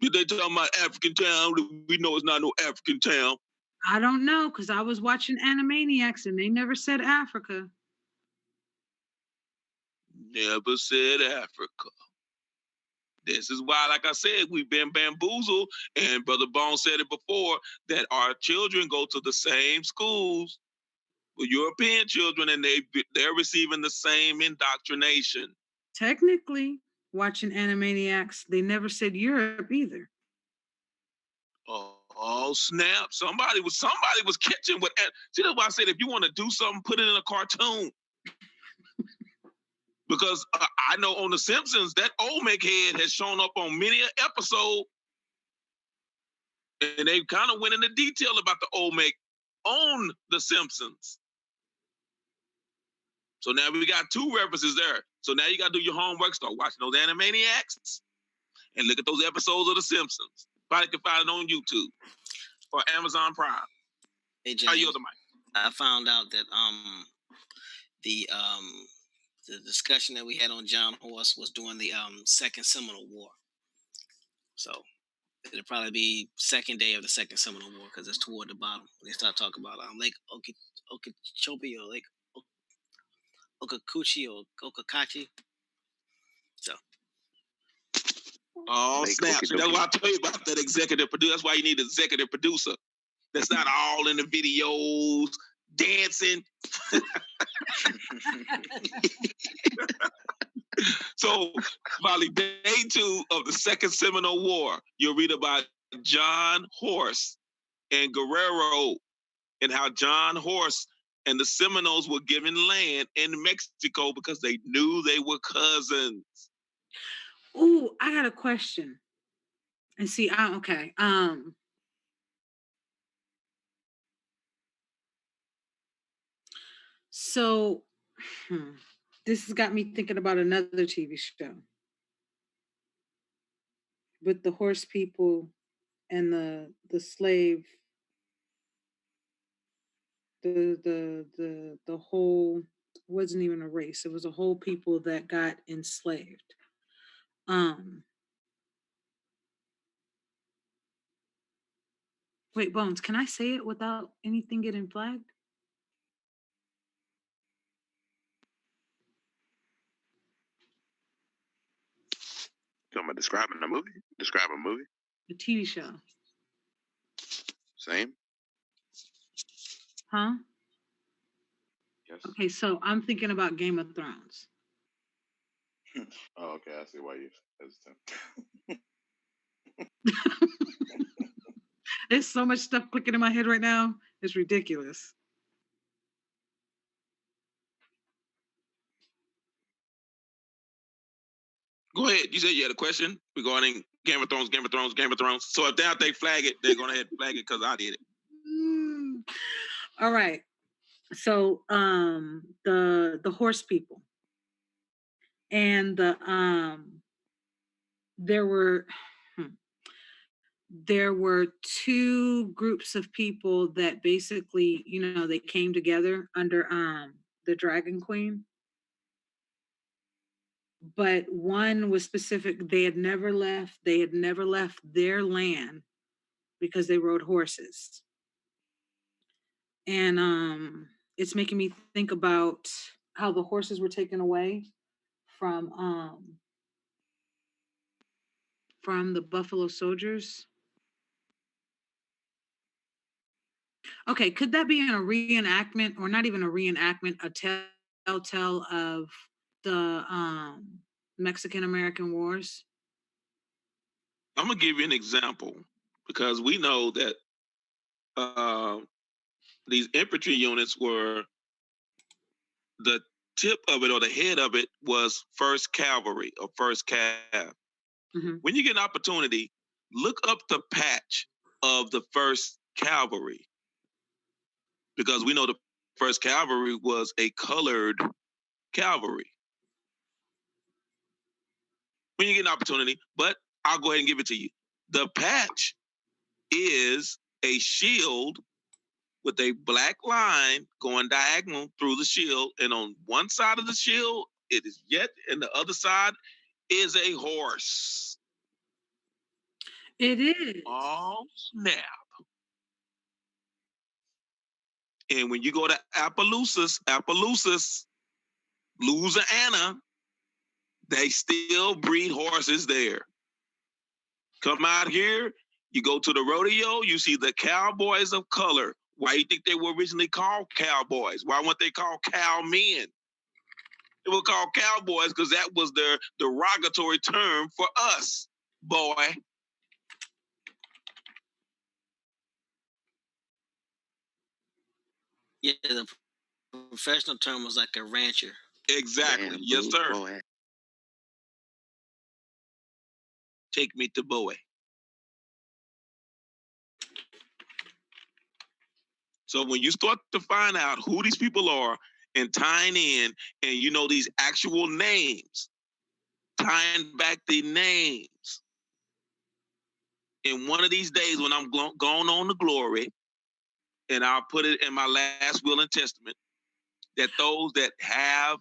They talking about African town. We know it's not no African town. I don't know, because I was watching Animaniacs and they never said Africa. Never said Africa. This is why, like I said, we've been bamboozled. And Brother Bone said it before, that our children go to the same schools with European children, and they're receiving the same indoctrination. Technically, watching Animaniacs, they never said Europe either. Oh snap! Somebody was catching what. See, that's why I said if you want to do something, put it in a cartoon. Because I know on The Simpsons that Olmec head has shown up on many an episode, and they kind of went into detail about the Olmec on The Simpsons. So now we got two references there. So now you got to do your homework, start watching those Animaniacs, and look at those episodes of The Simpsons. Probably can find it on YouTube or Amazon Prime. Hey, James, I yield the mic. I found out that the discussion that we had on John Horse was during the Second Seminole War. So it'll probably be second day of the Second Seminole War because it's toward the bottom. They start talking about Lake Okeechobee or Lake Okakuchi or Okakachi. So. Oh, snap. So that's why I tell you about that executive producer. That's why you need an executive producer. That's not all in the videos, dancing. So, probably day 2 of the Second Seminole War, you'll read about John Horse and Guerrero and how John Horse and the Seminoles were given land in Mexico because they knew they were cousins. Ooh, I got a question. And see, okay. So this has got me thinking about another TV show with the horse people and the slave, the whole, wasn't even a race. It was a whole people that got enslaved. Wait, Bones, can I say it without anything getting flagged? Talking about describing a movie? Describe a movie? A TV show. Same? Huh? Yes. Okay, so I'm thinking about Game of Thrones. Oh, okay. I see why you hesitant. There's so much stuff clicking in my head right now. It's ridiculous. Go ahead. You said you had a question regarding Game of Thrones, Game of Thrones, Game of Thrones. So if they flag it, they're going to flag it because I did it. All right. So the horse people and there were two groups of people that basically, they came together under the Dragon Queen. But one was specific. They had never left their land because they rode horses. And it's making me think about how the horses were taken away from the Buffalo Soldiers. Okay, could that be in a reenactment, or not even a reenactment, a telltale of the Mexican American Wars? I'm gonna give you an example because we know that these infantry units were the tip of it or the head of it was First Cavalry or First Cav. When you get an opportunity, look up the patch of the First Cavalry because we know the First Cavalry was a colored cavalry. When you get an opportunity, but I'll go ahead and give it to you. The patch is a shield with a black line going diagonal through the shield, and on one side of the shield it is yet, and the other side is a horse. It is. Oh snap! And when you go to Appaloosa, Louisiana, they still breed horses there. Come out here, you go to the rodeo, you see the cowboys of color. Why do you think they were originally called cowboys? Why weren't they called cowmen? They were called cowboys because that was their derogatory term for us, boy. Yeah, the professional term was like a rancher. Exactly. Damn, Yes, sir. boy. Take me to Bowie. So when you start to find out who these people are and tying in, and you know these actual names, tying back the names, in one of these days when I'm going on to glory, and I'll put it in my last will and testament, that those that have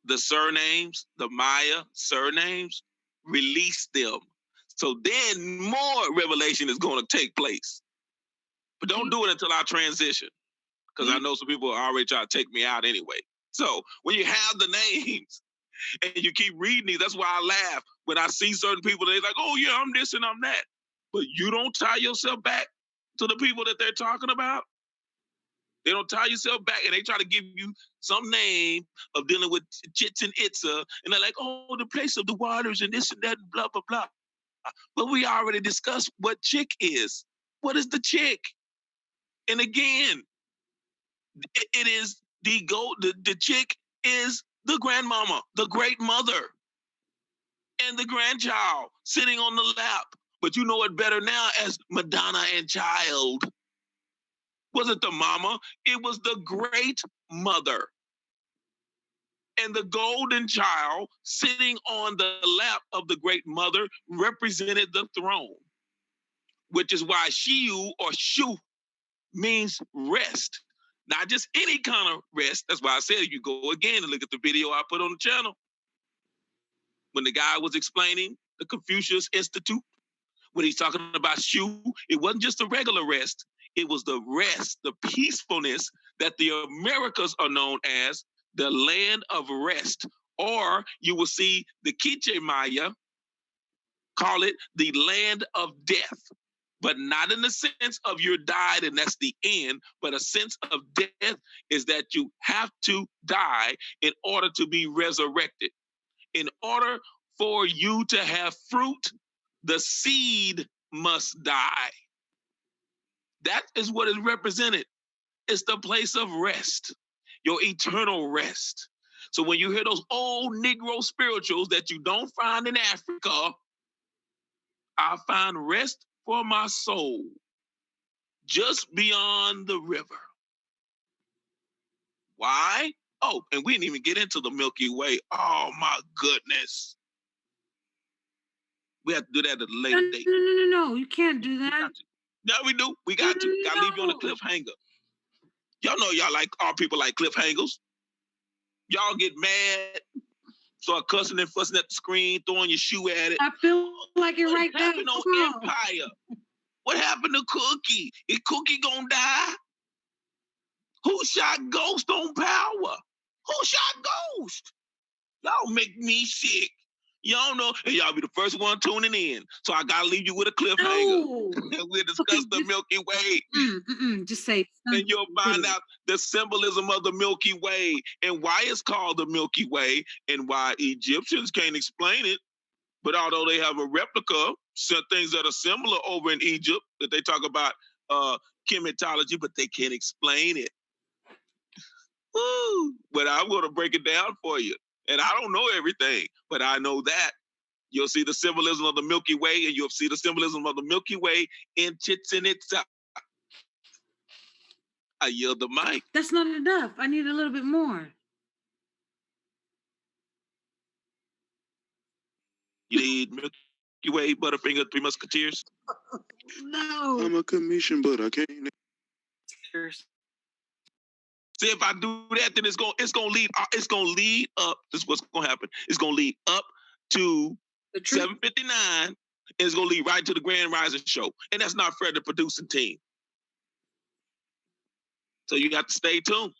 the surnames, the Maya surnames, release them. So then more revelation is going to take place. But don't do it until I transition, because I know some people are already trying to take me out anyway. So when you have the names and you keep reading these, that's why I laugh when I see certain people. They're like, "Oh yeah, I'm this and I'm that," but you don't tie yourself back to the people that they're talking about. They don't tie yourself back, and they try to give you some name of dealing with Chichen Itza, and they're like, "Oh, the place of the waters and this and that and blah blah blah." But we already discussed what chick is. What is the chick? And again, it is the goat. The chick is the grandmama, the great mother, and the grandchild sitting on the lap. But you know it better now as Madonna and Child. Wasn't the mama? It was the great mother. And the golden child sitting on the lap of the great mother represented the throne, which is why Shiu or Shu means rest. Not just any kind of rest. That's why I said you go again and look at the video I put on the channel. When the guy was explaining the Confucius Institute, when he's talking about Shu, it wasn't just a regular rest. It was the rest, the peacefulness that the Americas are known as the land of rest. Or you will see the Quiche Maya call it the land of death, but not in the sense of you're died and that's the end, but a sense of death is that you have to die in order to be resurrected. In order for you to have fruit, the seed must die. That is what is represented. It's the place of rest, your eternal rest. So when you hear those old Negro spirituals that you don't find in Africa, I find rest for my soul just beyond the river. Why? Oh, and we didn't even get into the Milky Way. Oh my goodness. We have to do that at a later date. No, you can't do that. No, we do. We got to. Gotta leave you on a cliffhanger. Y'all know y'all like all people like cliffhangers. Y'all get mad, start cussing and fussing at the screen, throwing your shoe at it. I feel like it right now. What happened on Empire? What happened to Cookie? Is Cookie gonna die? Who shot Ghost on Power? Who shot Ghost? Y'all make me sick. Y'all know, and y'all be the first one tuning in. So I gotta leave you with a cliffhanger. No. And we'll discuss the Milky Way. Just say. And you'll find out the symbolism of the Milky Way and why it's called the Milky Way and why Egyptians can't explain it. But although they have a replica things that are similar over in Egypt that they talk about chematology, but they can't explain it. Woo! But I'm going to break it down for you. And I don't know everything, but I know that. You'll see the symbolism of the Milky Way, and you'll see the symbolism of the Milky Way in Chichen Itza. I yield the mic. That's not enough. I need a little bit more. You need Milky Way, Butterfinger, Three Musketeers. No. I'm a commission, but I can't. See, if I do that, then it's gonna lead up. This is what's gonna happen. It's gonna lead up to 7:59, and it's gonna lead right to the Grand Rising show. And that's not fair to the producing team. So you got to stay tuned.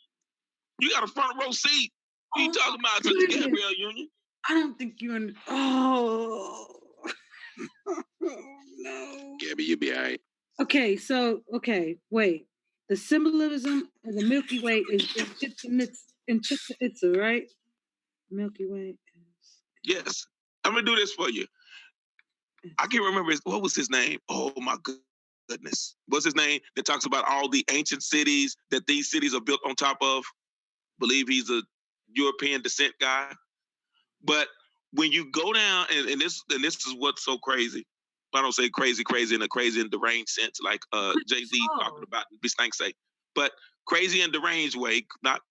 You got a front row seat. What are you talking about, Sister Gabrielle Union? I don't think you're Oh. No. Gabby, you'll be all right. Okay, wait. The symbolism of the Milky Way is in Chichen Itza, right? Milky Way is... Yes. I'm going to do this for you. I can't remember what was his name. Oh, my goodness. What's his name that talks about all the ancient cities that these cities are built on top of? Believe he's a European descent guy. But when you go down, and this is what's so crazy. I don't say crazy in a crazy and deranged sense, like Jay-Z talking about Stank say, but crazy and deranged way, but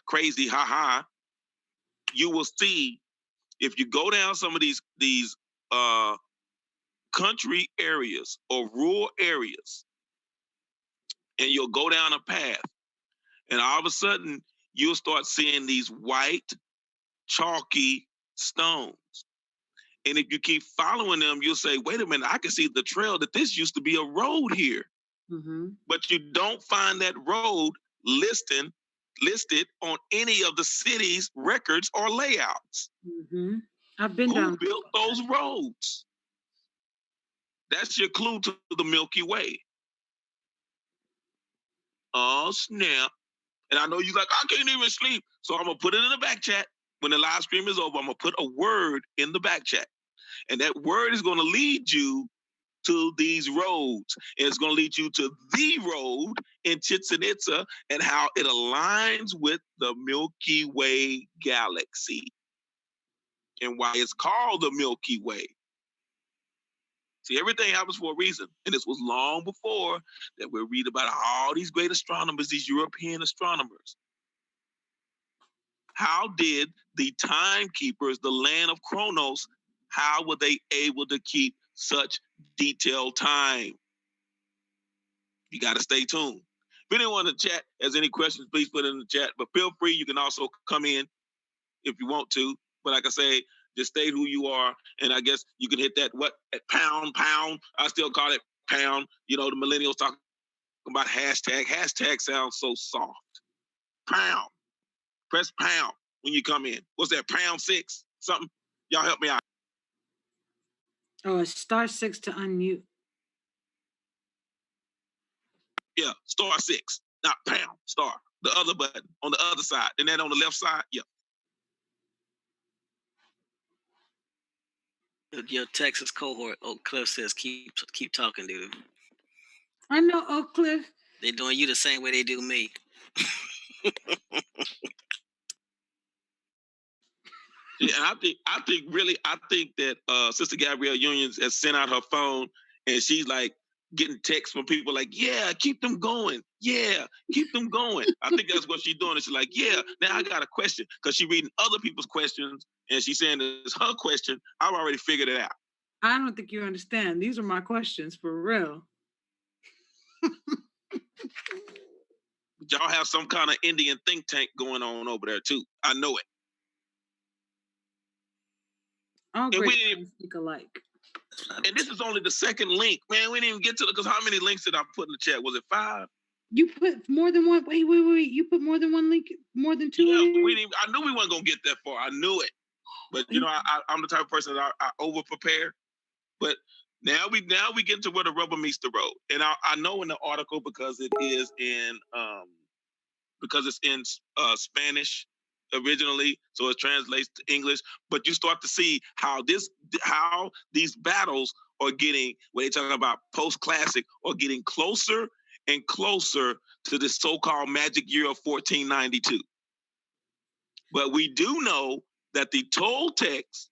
crazy, ha. You will see if you go down some of these country areas or rural areas, and you'll go down a path, and all of a sudden you'll start seeing these white, chalky stones. And if you keep following them, you'll say, wait a minute, I can see the trail that this used to be a road here. Mm-hmm. But you don't find that road listed on any of the city's records or layouts. Mm-hmm. I've been down. Who built those roads? That's your clue to the Milky Way. Oh, snap. And I know you like, I can't even sleep. So I'm going to put it in the back chat. When the live stream is over, I'm going to put a word in the back chat. And that word is going to lead you to these roads. And it's going to lead you to the road in Chichen Itza and how it aligns with the Milky Way galaxy and why it's called the Milky Way. See, everything happens for a reason. And this was long before that we read about all these great astronomers, these European astronomers. How did the timekeepers, the land of Kronos, how were they able to keep such detailed time? You got to stay tuned. If anyone in the chat has any questions, please put it in the chat. But feel free, you can also come in if you want to. But like I say, just stay who you are. And I guess you can hit that pound. I still call it pound. You know, the millennials talking about hashtag. Hashtag sounds so soft. Pound. Press pound when you come in. What's that, pound 6? Something? Y'all help me out. Oh, it's *6 to unmute. Yeah, *6, not pound, star. The other button on the other side. And then on the left side, yeah. Your Texas cohort, Oak Cliff says, keep talking, dude. I know, Oak Cliff. They're doing you the same way they do me. Yeah, and I think that Sister Gabrielle Unions has sent out her phone, and she's like getting texts from people like, yeah, keep them going. Yeah, keep them going. I think that's what she's doing. And she's like, yeah, now I got a question. Because she's reading other people's questions, and she's saying it's her question. I've already figured it out. I don't think you understand. These are my questions for real. But y'all have some kind of Indian think tank going on over there, too. I know it. All great minds speak alike. And this is only the second link. Man, we didn't even get to because how many links did I put in the chat? Was it 5? You put more than one. Wait. You put more than one link, more than 2? Yeah, I knew we weren't going to get that far. I knew it. But, you know, I'm the type of person that I over-prepare. But now we get to where the rubber meets the road. And I know in the article because it is in, Spanish, originally, so it translates to English. But you start to see how these battles are getting, when they talk about post-classic, are getting closer and closer to the so-called magic year of 1492. But we do know that the Toltecs,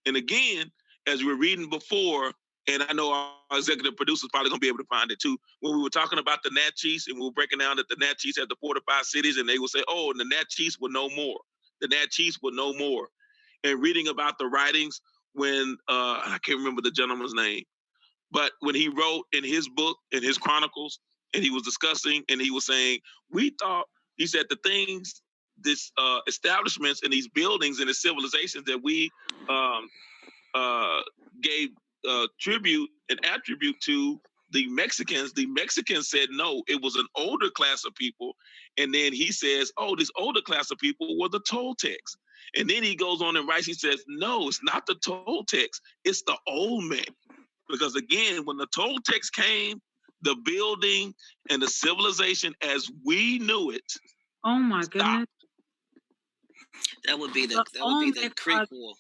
and again, as we were reading before, and I know our executive producer is probably going to be able to find it too, when we were talking about the Natchez, and we were breaking down that the Natchez had the fortified cities, and they would say, oh, and the Natchez were no more. The Natchez were no more. And reading about the writings when, I can't remember the gentleman's name, but when he wrote in his book, in his chronicles, and he was discussing, and he was saying, we thought, he said, the things, this establishments and these buildings and the civilizations that we gave tribute and attribute to the Mexicans said no, it was an older class of people. And then he says, oh, this older class of people were the Toltecs. And then he goes on and writes, he says, no, it's not the Toltecs, it's the Olmec. Because again, when the Toltecs came, the building and the civilization as we knew it. Oh my goodness. That would be the Creek War.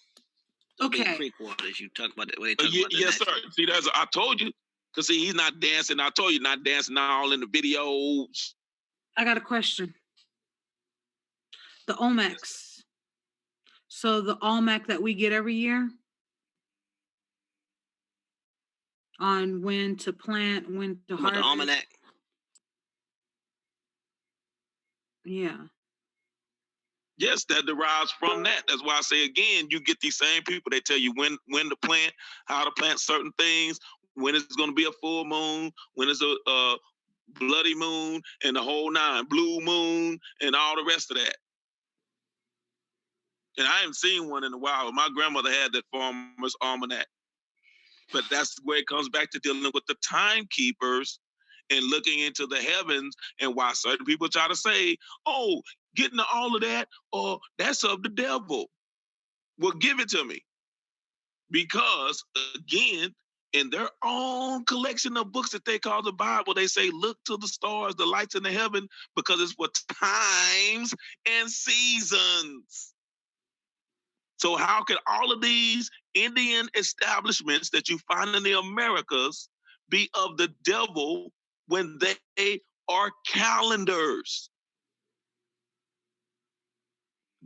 Okay. The Creek War that you talk about. When they talk about the yes, sir. See, I told you. Cause see, he's not dancing. I told you, not dancing all in the videos. I got a question. The Olmecs. So the almanac that we get every year on when to plant, when to harvest. The almanac. Yeah. Yes, that derives from that. That's why I say again, you get these same people. They tell you when to plant, how to plant certain things, when it's going to be a full moon, when it's a bloody moon, and the whole nine, blue moon, and all the rest of that. And I haven't seen one in a while. My grandmother had that farmer's almanac. But that's where it comes back to dealing with the timekeepers and looking into the heavens, and why certain people try to say, oh, getting to all of that, or that's of the devil. Well, give it to me. Because, again, in their own collection of books that they call the Bible, they say, look to the stars, the lights in the heaven, because it's for times and seasons. So how can all of these Indian establishments that you find in the Americas be of the devil when they are calendars?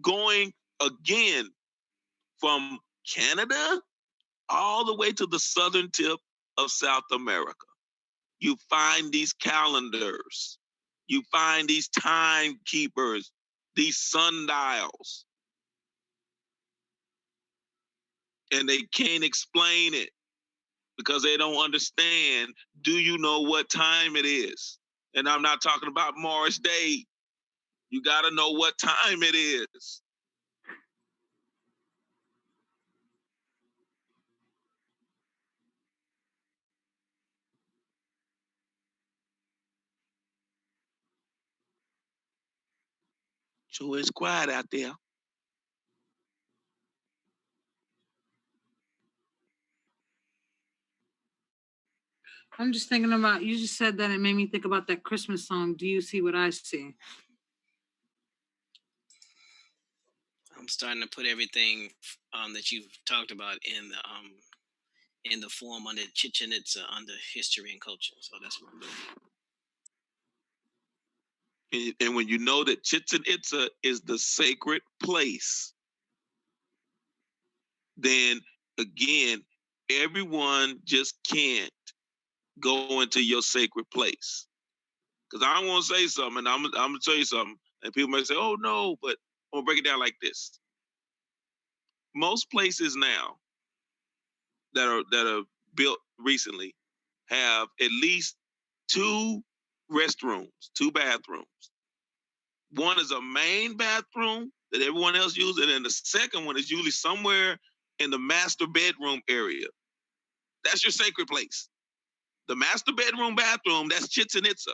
Going again from Canada all the way to the southern tip of South America. You find these calendars. You find these timekeepers, these sundials. And they can't explain it because they don't understand. Do you know what time it is? And I'm not talking about Morris Day. You got to know what time it is. So it's quiet out there. I'm just thinking about, you just said that, it made me think about that Christmas song, Do You See What I See? I'm starting to put everything that you've talked about in the form under Chichen Itza, under history and culture. So that's what I'm doing. And when you know that Chichen Itza is the sacred place, then again, everyone just can't go into your sacred place. Because I want to say something, and I'm going to tell you something, and people may say, oh no, but I'm going to break it down like this. Most places now that are built recently have at least 2 restrooms, 2 bathrooms. One is a main bathroom that everyone else uses, and then the second one is usually somewhere in the master bedroom area. That's your sacred place. The master bedroom bathroom, that's Chichen Itza.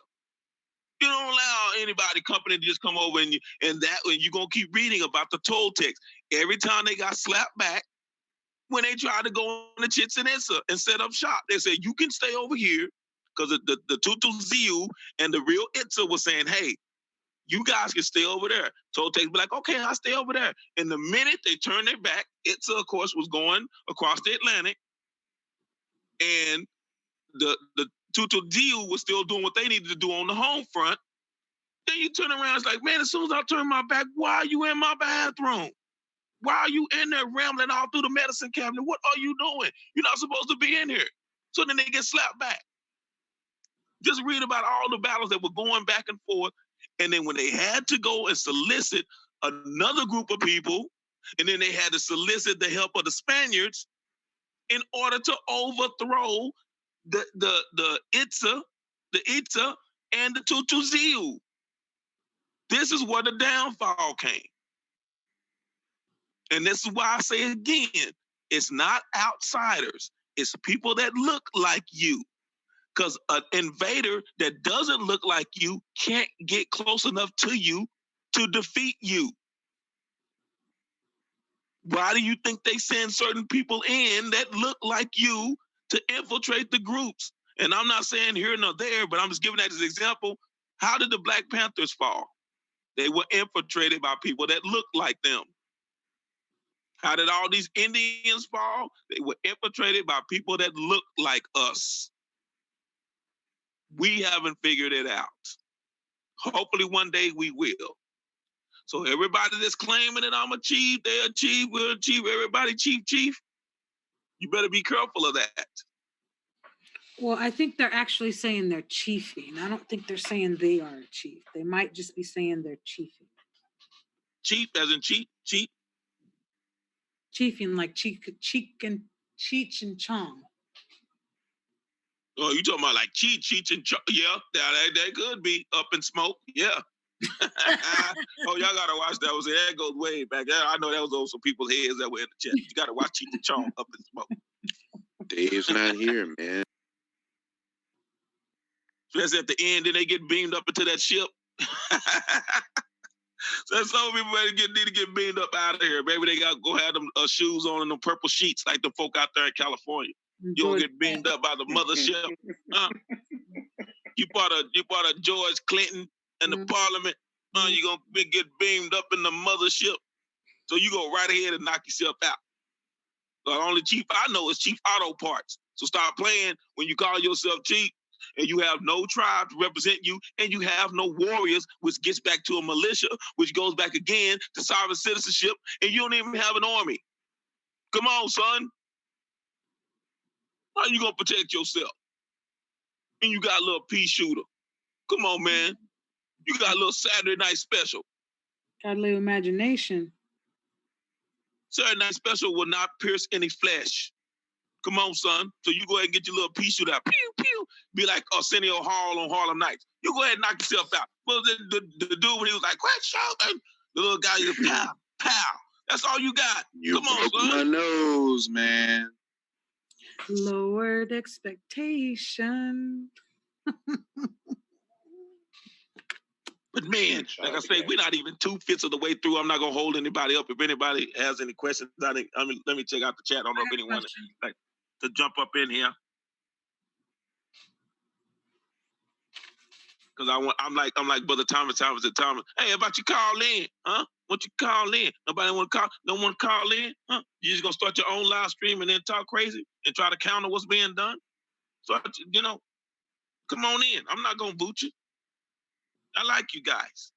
You don't allow anybody, company, to just come over and you're going to keep reading about the Toltecs. Every time they got slapped back, when they tried to go into Chichen Itza and set up shop, they said, you can stay over here, because the Tutu Ziu and the real Itza was saying, hey, You guys can stay over there. Toltecs be like, okay, I'll stay over there. And the minute they turn their back, Itza, of course, was going across the Atlantic. And the Tutu was still doing what they needed to do on the home front. Then you turn around, it's like, man, as soon as I turn my back, why are you in my bathroom? Why are you in there rambling all through the medicine cabinet? What are you doing? You're not supposed to be in here. So then they get slapped back. Just read about all the battles that were going back and forth. And then when they had to go and solicit another group of people, and then they had to solicit the help of the Spaniards in order to overthrow the Itza, and the Tutuziu. This is where the downfall came. And this is why I say again, it's not outsiders. It's people that look like you. Because an invader that doesn't look like you can't get close enough to you to defeat you. Why do you think they send certain people in that look like you to infiltrate the groups? And I'm not saying here nor there, but I'm just giving that as an example. How did the Black Panthers fall? They were infiltrated by people that looked like them. How did all these Indians fall? They were infiltrated by people that look like us. We haven't figured it out. Hopefully one day we will. So everybody that's claiming that I'm a chief, they achieve, we'll achieve, everybody chief. You better be careful of that. Well, I think they're actually saying they're chiefing. I don't think they're saying they are a chief. They might just be saying they're chiefing. Chief as in chief? Chiefing like Cheech and Chong. Oh, you talking about like Cheech and Chong? Yeah, that could be up in smoke. Yeah. Oh, y'all gotta watch that. That goes way back. I know that was over some people's heads that were in the chat. You gotta watch Cheech and Chong, Up in Smoke. Dave's not here, man. So that's at the end, then they get beamed up into that ship. So some people need to get beamed up out of here. Maybe they got to go have them shoes on and them purple sheets like the folk out there in California. You don't get beamed up by the mothership. You part of George Clinton and the Parliament. You gonna get beamed up in the mothership. So you go right ahead and knock yourself out. The only chief I know is Chief Auto Parts. So start playing when you call yourself chief and you have no tribe to represent you and you have no warriors, which gets back to a militia, which goes back again to sovereign citizenship, and you don't even have an army. Come on, son. How you gonna protect yourself? And you got a little pea shooter. Come on, man. You got a little Saturday night special. Got a little imagination. Saturday night special will not pierce any flesh. Come on, son. So you go ahead and get your little pea shooter out. Pew, pew. Be like Arsenio Hall on Harlem Nights. You go ahead and knock yourself out. Well, the dude, when he was like, quit shooting, the little guy, you pow, pow. That's all you got. You Come on, broke son. my nose, man. Lowered expectation. But man, like I say, we're not even 2/5 of the way through. I'm not gonna hold anybody up. If anybody has any questions, let me check out the chat. I don't know if anyone like to jump up in here. Because I'm like Brother Thomas. Hey, about you call in, huh? What you call in? Nobody want to call? Don't want to call in, huh? You just gonna start your own live stream and then talk crazy and try to counter what's being done? So come on in. I'm not gonna boot you. I like you guys.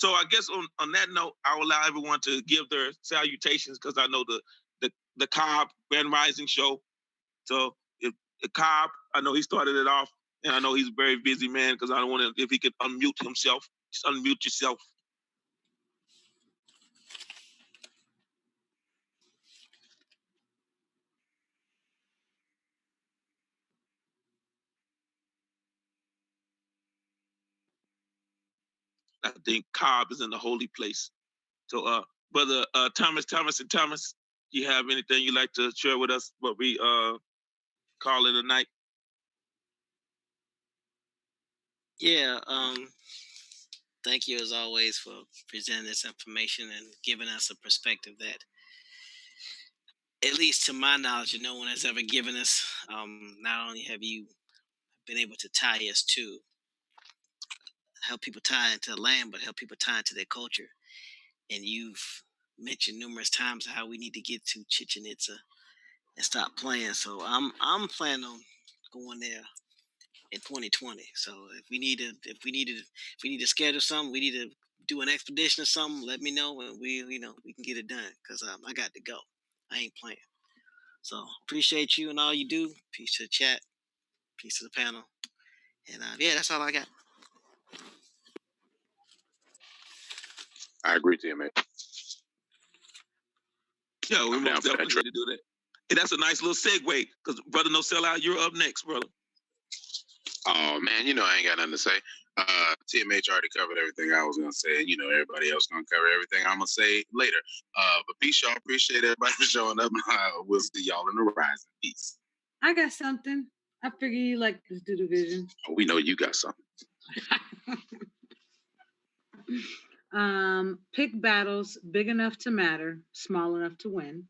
So I guess on that note, I will allow everyone to give their salutations because I know the Cobb Grand Rising show. So if the Cobb, I know he started it off, and I know he's a very busy man because I don't want to, if he could unmute himself, just unmute yourself. I think Cobb is in the holy place. So Brother Thomas, you have anything you'd like to share with us what we call it a night? Yeah, thank you as always for presenting this information and giving us a perspective that, at least to my knowledge, no one has ever given us. Not only have you been able to tie us to help people tie into the land, but help people tie into their culture. And you've mentioned numerous times how we need to get to Chichen Itza and stop playing. So I'm planning on going there in 2020. So if we need to schedule something, we need to do an expedition or something. Let me know, and we can get it done. Cause I got to go. I ain't playing. So appreciate you and all you do. Peace to the chat. Peace to the panel. And yeah, that's all I got. I agree, TMA. Yeah, we I'm down most for that definitely trip. need to do that. And that's a nice little segue, because brother No Sellout, you're up next, brother. Oh man, I ain't got nothing to say. TMH already covered everything I was gonna say, and everybody else gonna cover everything I'm gonna say later. But peace, y'all. Appreciate everybody for showing up. We'll see y'all in the horizon. Peace. I got something. I figure you like this do division. Oh, we know you got something. Pick battles big enough to matter, small enough to win.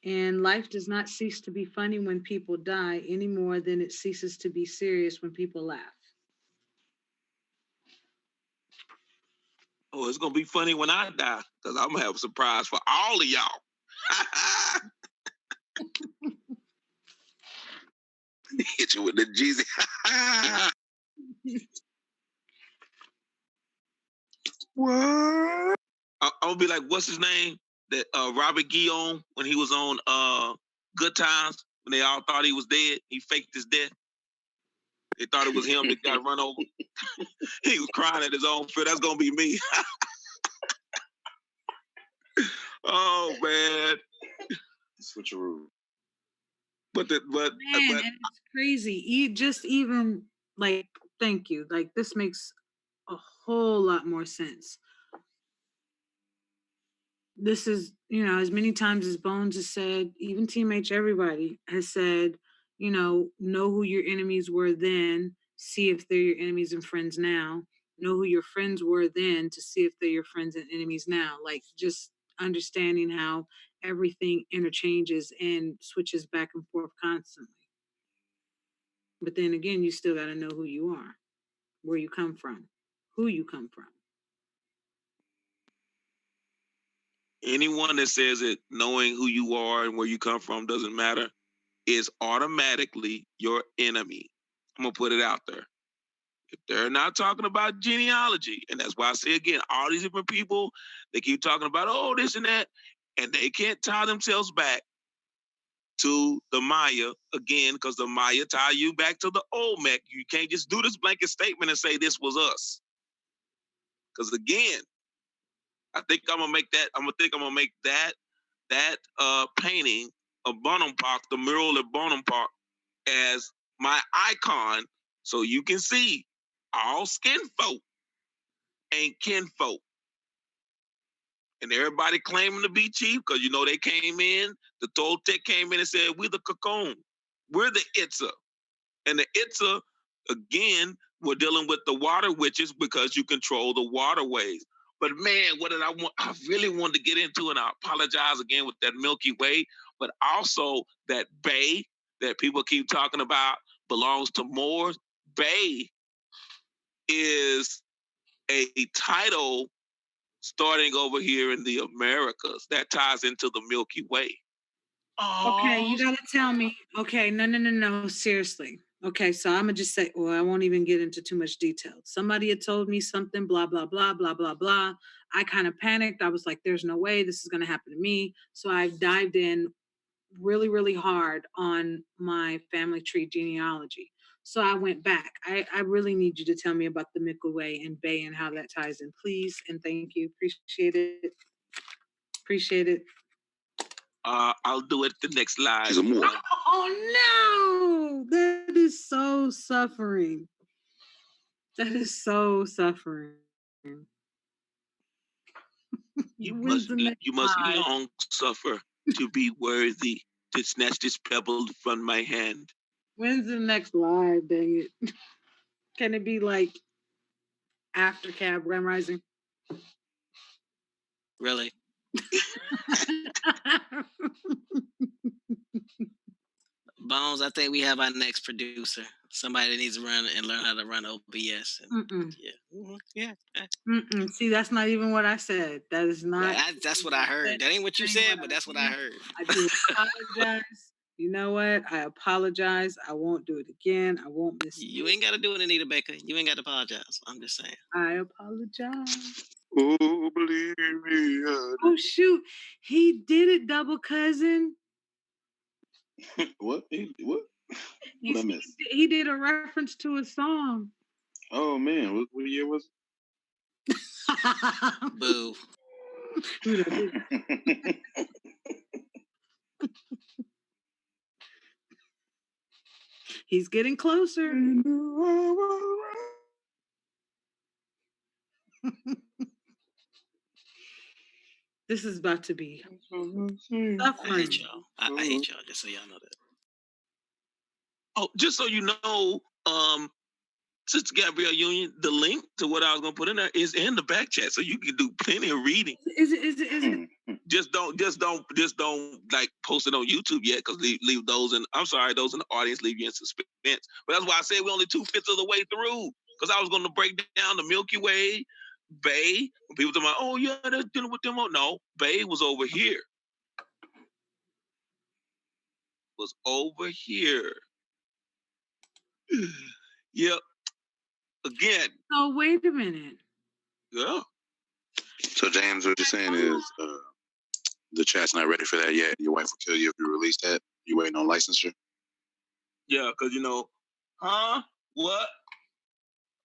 And life does not cease to be funny when people die any more than it ceases to be serious when people laugh. Oh, it's gonna be funny when I die, because I'm gonna have a surprise for all of y'all. Hit you with the Jeezy. What? I'm gonna be like, what's his name? That Robert Guillaume, when he was on Good Times, when they all thought he was dead, he faked his death. They thought it was him that got run over. He was crying at his own fear. That's gonna be me. Oh man. Switcheroo. But Man, and it's crazy. Even like, thank you. Like, this makes a whole lot more sense. This is, as many times as Bones has said, even Team H, everybody has said, know who your enemies were then, see if they're your enemies and friends now. Know who your friends were then to see if they're your friends and enemies now. Like, just understanding how everything interchanges and switches back and forth constantly. But then again, you still got to know who you are, where you come from, who you come from. anyone that says that knowing who you are and where you come from doesn't matter is automatically your enemy. I'm gonna put it out there. If they're not talking about genealogy, and that's why I say again, all these different people, they keep talking about, oh, this and that, and they can't tie themselves back to the Maya again, because the Maya tie you back to the Olmec. You can't just do this blanket statement and say this was us. Because again, I think I'm gonna make that. I'm gonna make that painting of Bonham Park, the mural at Bonham Park, as my icon, so you can see all skin folk ain't kinfolk. And everybody claiming to be chief, because they came in, the Toltec came in and said, we're the cocoon, we're the Itza. And the Itza, again, we're dealing with the water witches because you control the waterways. But man, what did I want? I really wanted to get into, and I apologize again with that Milky Way, but also that Bay that people keep talking about belongs to Moors. Bay is a title starting over here in the Americas that ties into the Milky Way. Okay, you gotta tell me. Okay, no, seriously. Okay, so I'm gonna just say, well, I won't even get into too much detail. Somebody had told me something, blah, blah, blah, blah, blah, blah. I kind of panicked. I was like, there's no way this is gonna happen to me. So I dived in really, really hard on my family tree genealogy. So I went back. I really need you to tell me about the Milky Way and Bay and how that ties in, please. And thank you. Appreciate it. Appreciate it. I'll do it the next live. She's a Moor. Oh no, that is so suffering. That is so suffering. You must long suffer to be worthy to snatch this pebble from my hand. When's the next live? Dang it! Can it be like after Cab Grand Rising? Really? Bones, I think we have our next producer. Somebody that needs to run and learn how to run OBS. And, yeah. See, that's not even what I said. That is not. That's what I heard. That ain't what you said, but that's what I heard. I do apologize. You know what? I apologize. I won't do it again. I won't miss. You ain't got to do it, Anita Baker. You ain't got to apologize. I'm just saying. I apologize. Oh, believe me. Oh shoot, he did it, double cousin. What? What? What I missed? He did a reference to a song. Oh man, what year was it? Boo. He's getting closer. This is about to be suffering. I hate y'all. I hate y'all, just so y'all know that. Oh, just so you know, Sister Gabrielle Union, the link to what I was gonna put in there is in the back chat, so you can do plenty of reading. Is it? Just don't like post it on YouTube yet, because leave those in. I'm sorry, those in the audience leave you in suspense. But that's why I said we're only 2/5 of the way through, because I was gonna break down the Milky Way, Bay. When people talk about, oh yeah, they're dealing with them. No, Bay was over here. Was over here. Yep. Again. Oh, wait a minute. Yeah. So James, what you're saying is the chat's not ready for that yet. Your wife will kill you if you release that. You waiting on licensure? Yeah, because huh? What?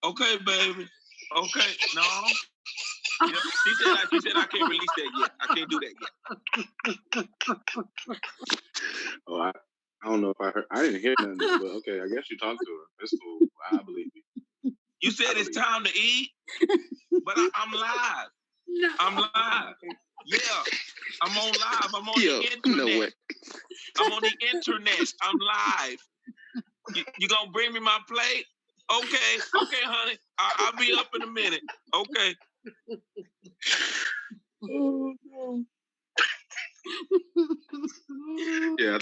Okay, baby. Okay, no. Yeah, she said I can't release that yet. I can't do that yet. Oh, I don't know if I heard. I didn't hear nothing, but okay, I guess you talked to her. That's cool. I believe you. You said it's time to eat, but I'm live. No. I'm live. Yeah, I'm on live. I'm on the internet. No way. I'm on the internet. I'm live. You gonna bring me my plate? Okay, honey. I'll be up in a minute. Okay. Yeah,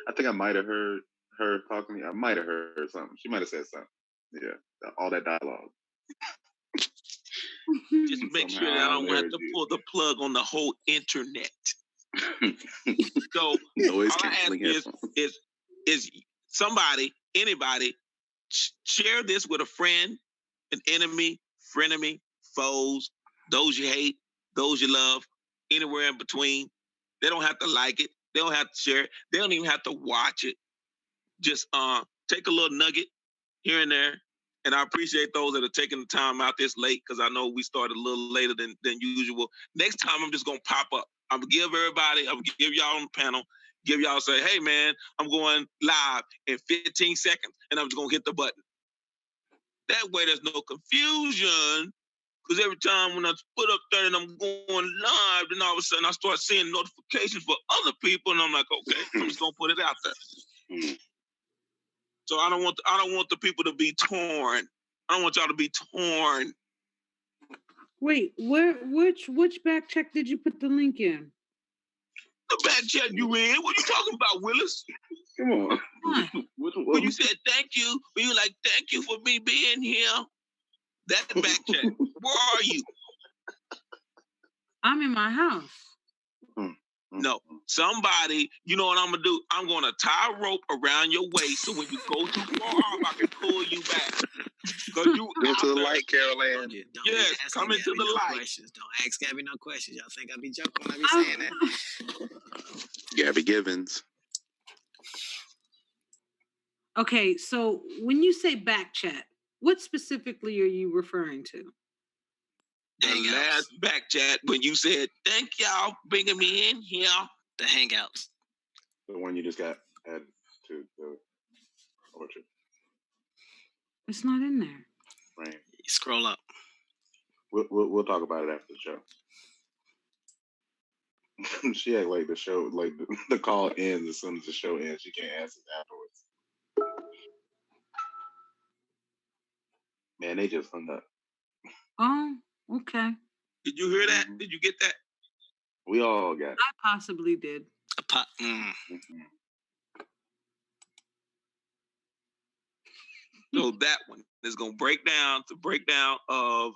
I think I might have heard her talking to me. I might have heard something. She might have said something. Yeah, all that dialogue. Just make sure that I don't have to pull the plug on the whole internet. So all I ask is somebody, anybody, share this with a friend, an enemy, frenemy, foes, those you hate, those you love, anywhere in between. They don't have to like it. They don't have to share it. They don't even have to watch it. Just take a little nugget here and there. And I appreciate those that are taking the time out this late, because I know we started a little later than usual. Next time, I'm just going to pop up. I'm going to give everybody, I'm going to give y'all on the panel, give y'all say, hey, man, I'm going live in 15 seconds, and I'm just going to hit the button. That way, there's no confusion, because every time when I put up there and I'm going live, then all of a sudden I start seeing notifications for other people, and I'm like, okay, I'm just going to put it out there. So I don't want the people to be torn. I don't want y'all to be torn. Wait, which back check did you put the link in? The back check you in? What are you talking about, Willis? Come on. When you said thank you, when you like thank you for me being here, that back check. Where are you? I'm in my house. No, somebody, you know what I'm gonna do? I'm gonna tie a rope around your waist, so when you go too far off, I can pull you back. Go to the light, Carol Ann. Yes, come into the light. Questions. Don't ask Gabby no questions. Y'all think I be joking when I be saying that? Gabby Givens. Okay, so when you say back chat, what specifically are you referring to? The last back chat when you said, thank y'all for bringing me in here. The Hangouts. The one you just got added to the orchard. It's not in there. Right. You scroll up. We'll talk about it after the show. She act like the show, like the call ends as soon as the show ends. She can't answer afterwards. Man, they just hung up. Oh, okay. Did you hear that? Did you get that? We all got it. I possibly did. Mm-hmm. So that one is going to break down of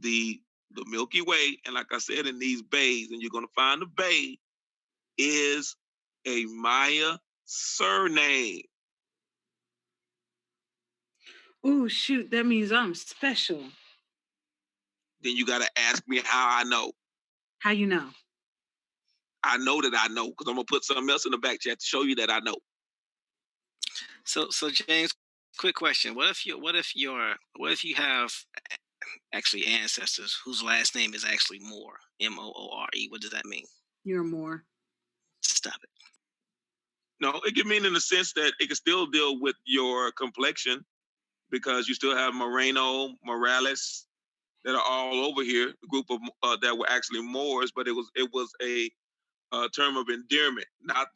the Milky Way, and like I said, in these bays, and you're going to find the bay is a Maya surname. Oh shoot, that means I'm special. Then you got to ask me how I know. How you know? I know that I know because I'm gonna put something else in the back chat to show you that I know. So James, quick question: what if you have actually ancestors whose last name is actually Moore, Moore? What does that mean? You're more. Stop it. No, it can mean in the sense that it can still deal with your complexion because you still have Moreno, Morales that are all over here. A group of that were actually Moors, but it was a term of endearment, not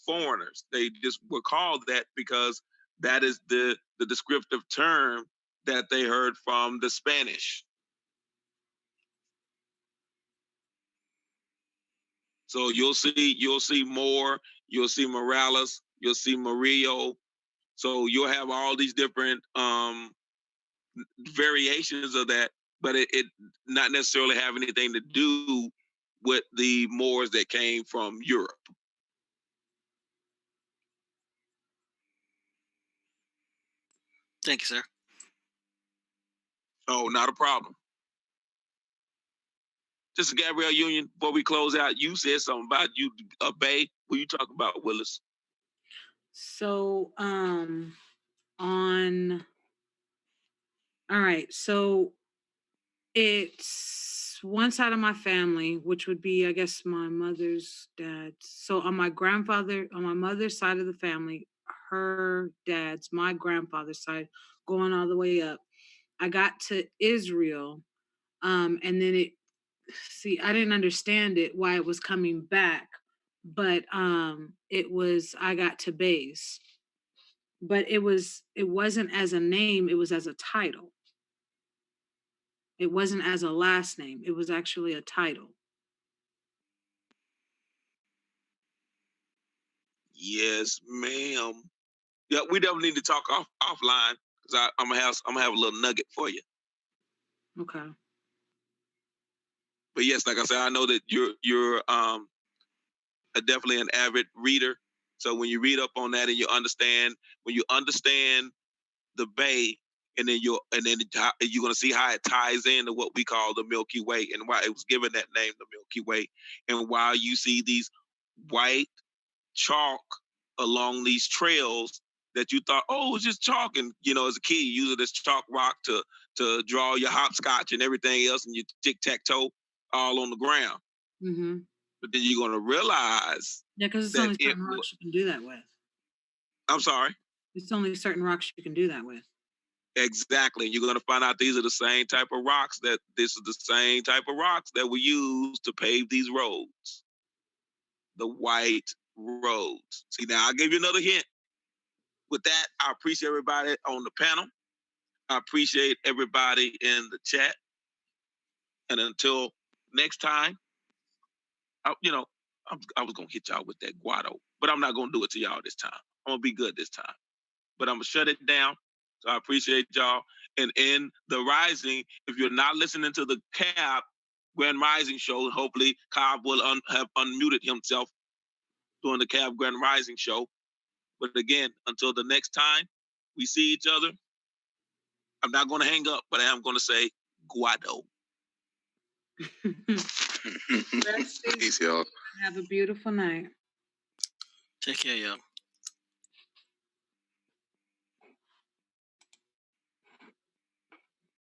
foreigners. They just were called that because that is the descriptive term that they heard from the Spanish. So you'll see Moore, you'll see Morales, you'll see Murillo. So you'll have all these different variations of that, but it not necessarily have anything to do with the Moors that came from Europe. Thank you, sir. Oh, not a problem. Just Gabrielle Union, before we close out, you said something about you Bay. What you talking about, Willis? So on all right, so it's one side of my family, which would be, I guess, my mother's dad. So on my mother's side of the family, her dad's, my grandfather's side, going all the way up. I got to Israel, and then I didn't understand it why it was coming back, but I got to base, but it wasn't as a name, it was as a title. It wasn't as a last name. It was actually a title. Yes, ma'am. Yeah, we definitely need to talk offline because I'm gonna have a little nugget for you. Okay. But yes, like I said, I know that you're definitely an avid reader. So when you read up on that and when you understand the Bay, and then you're gonna see how it ties into what we call the Milky Way and why it was given that name, the Milky Way, and why you see these white chalk along these trails that you thought, oh, it's just chalk, and as a kid you use it as chalk rock to draw your hopscotch and everything else, and your tic tac toe all on the ground. Mm-hmm. But then you're gonna realize because it's that only certain rocks you can do that with. I'm sorry. It's only certain rocks you can do that with. Exactly. You're going to find out these are the same type of rocks that were used to pave these roads. The white roads. See, now I'll give you another hint. With that, I appreciate everybody on the panel. I appreciate everybody in the chat. And until next time, I was going to hit y'all with that guado, but I'm not going to do it to y'all this time. I'm going to be good this time. But I'm going to shut it down. So I appreciate y'all. And in the Rising, if you're not listening to the Cab Grand Rising show, hopefully Cobb will have unmuted himself during the Cab Grand Rising show. But again, until the next time we see each other, I'm not going to hang up, but I am going to say guado. Peace, y'all. Have a beautiful night. Take care, y'all.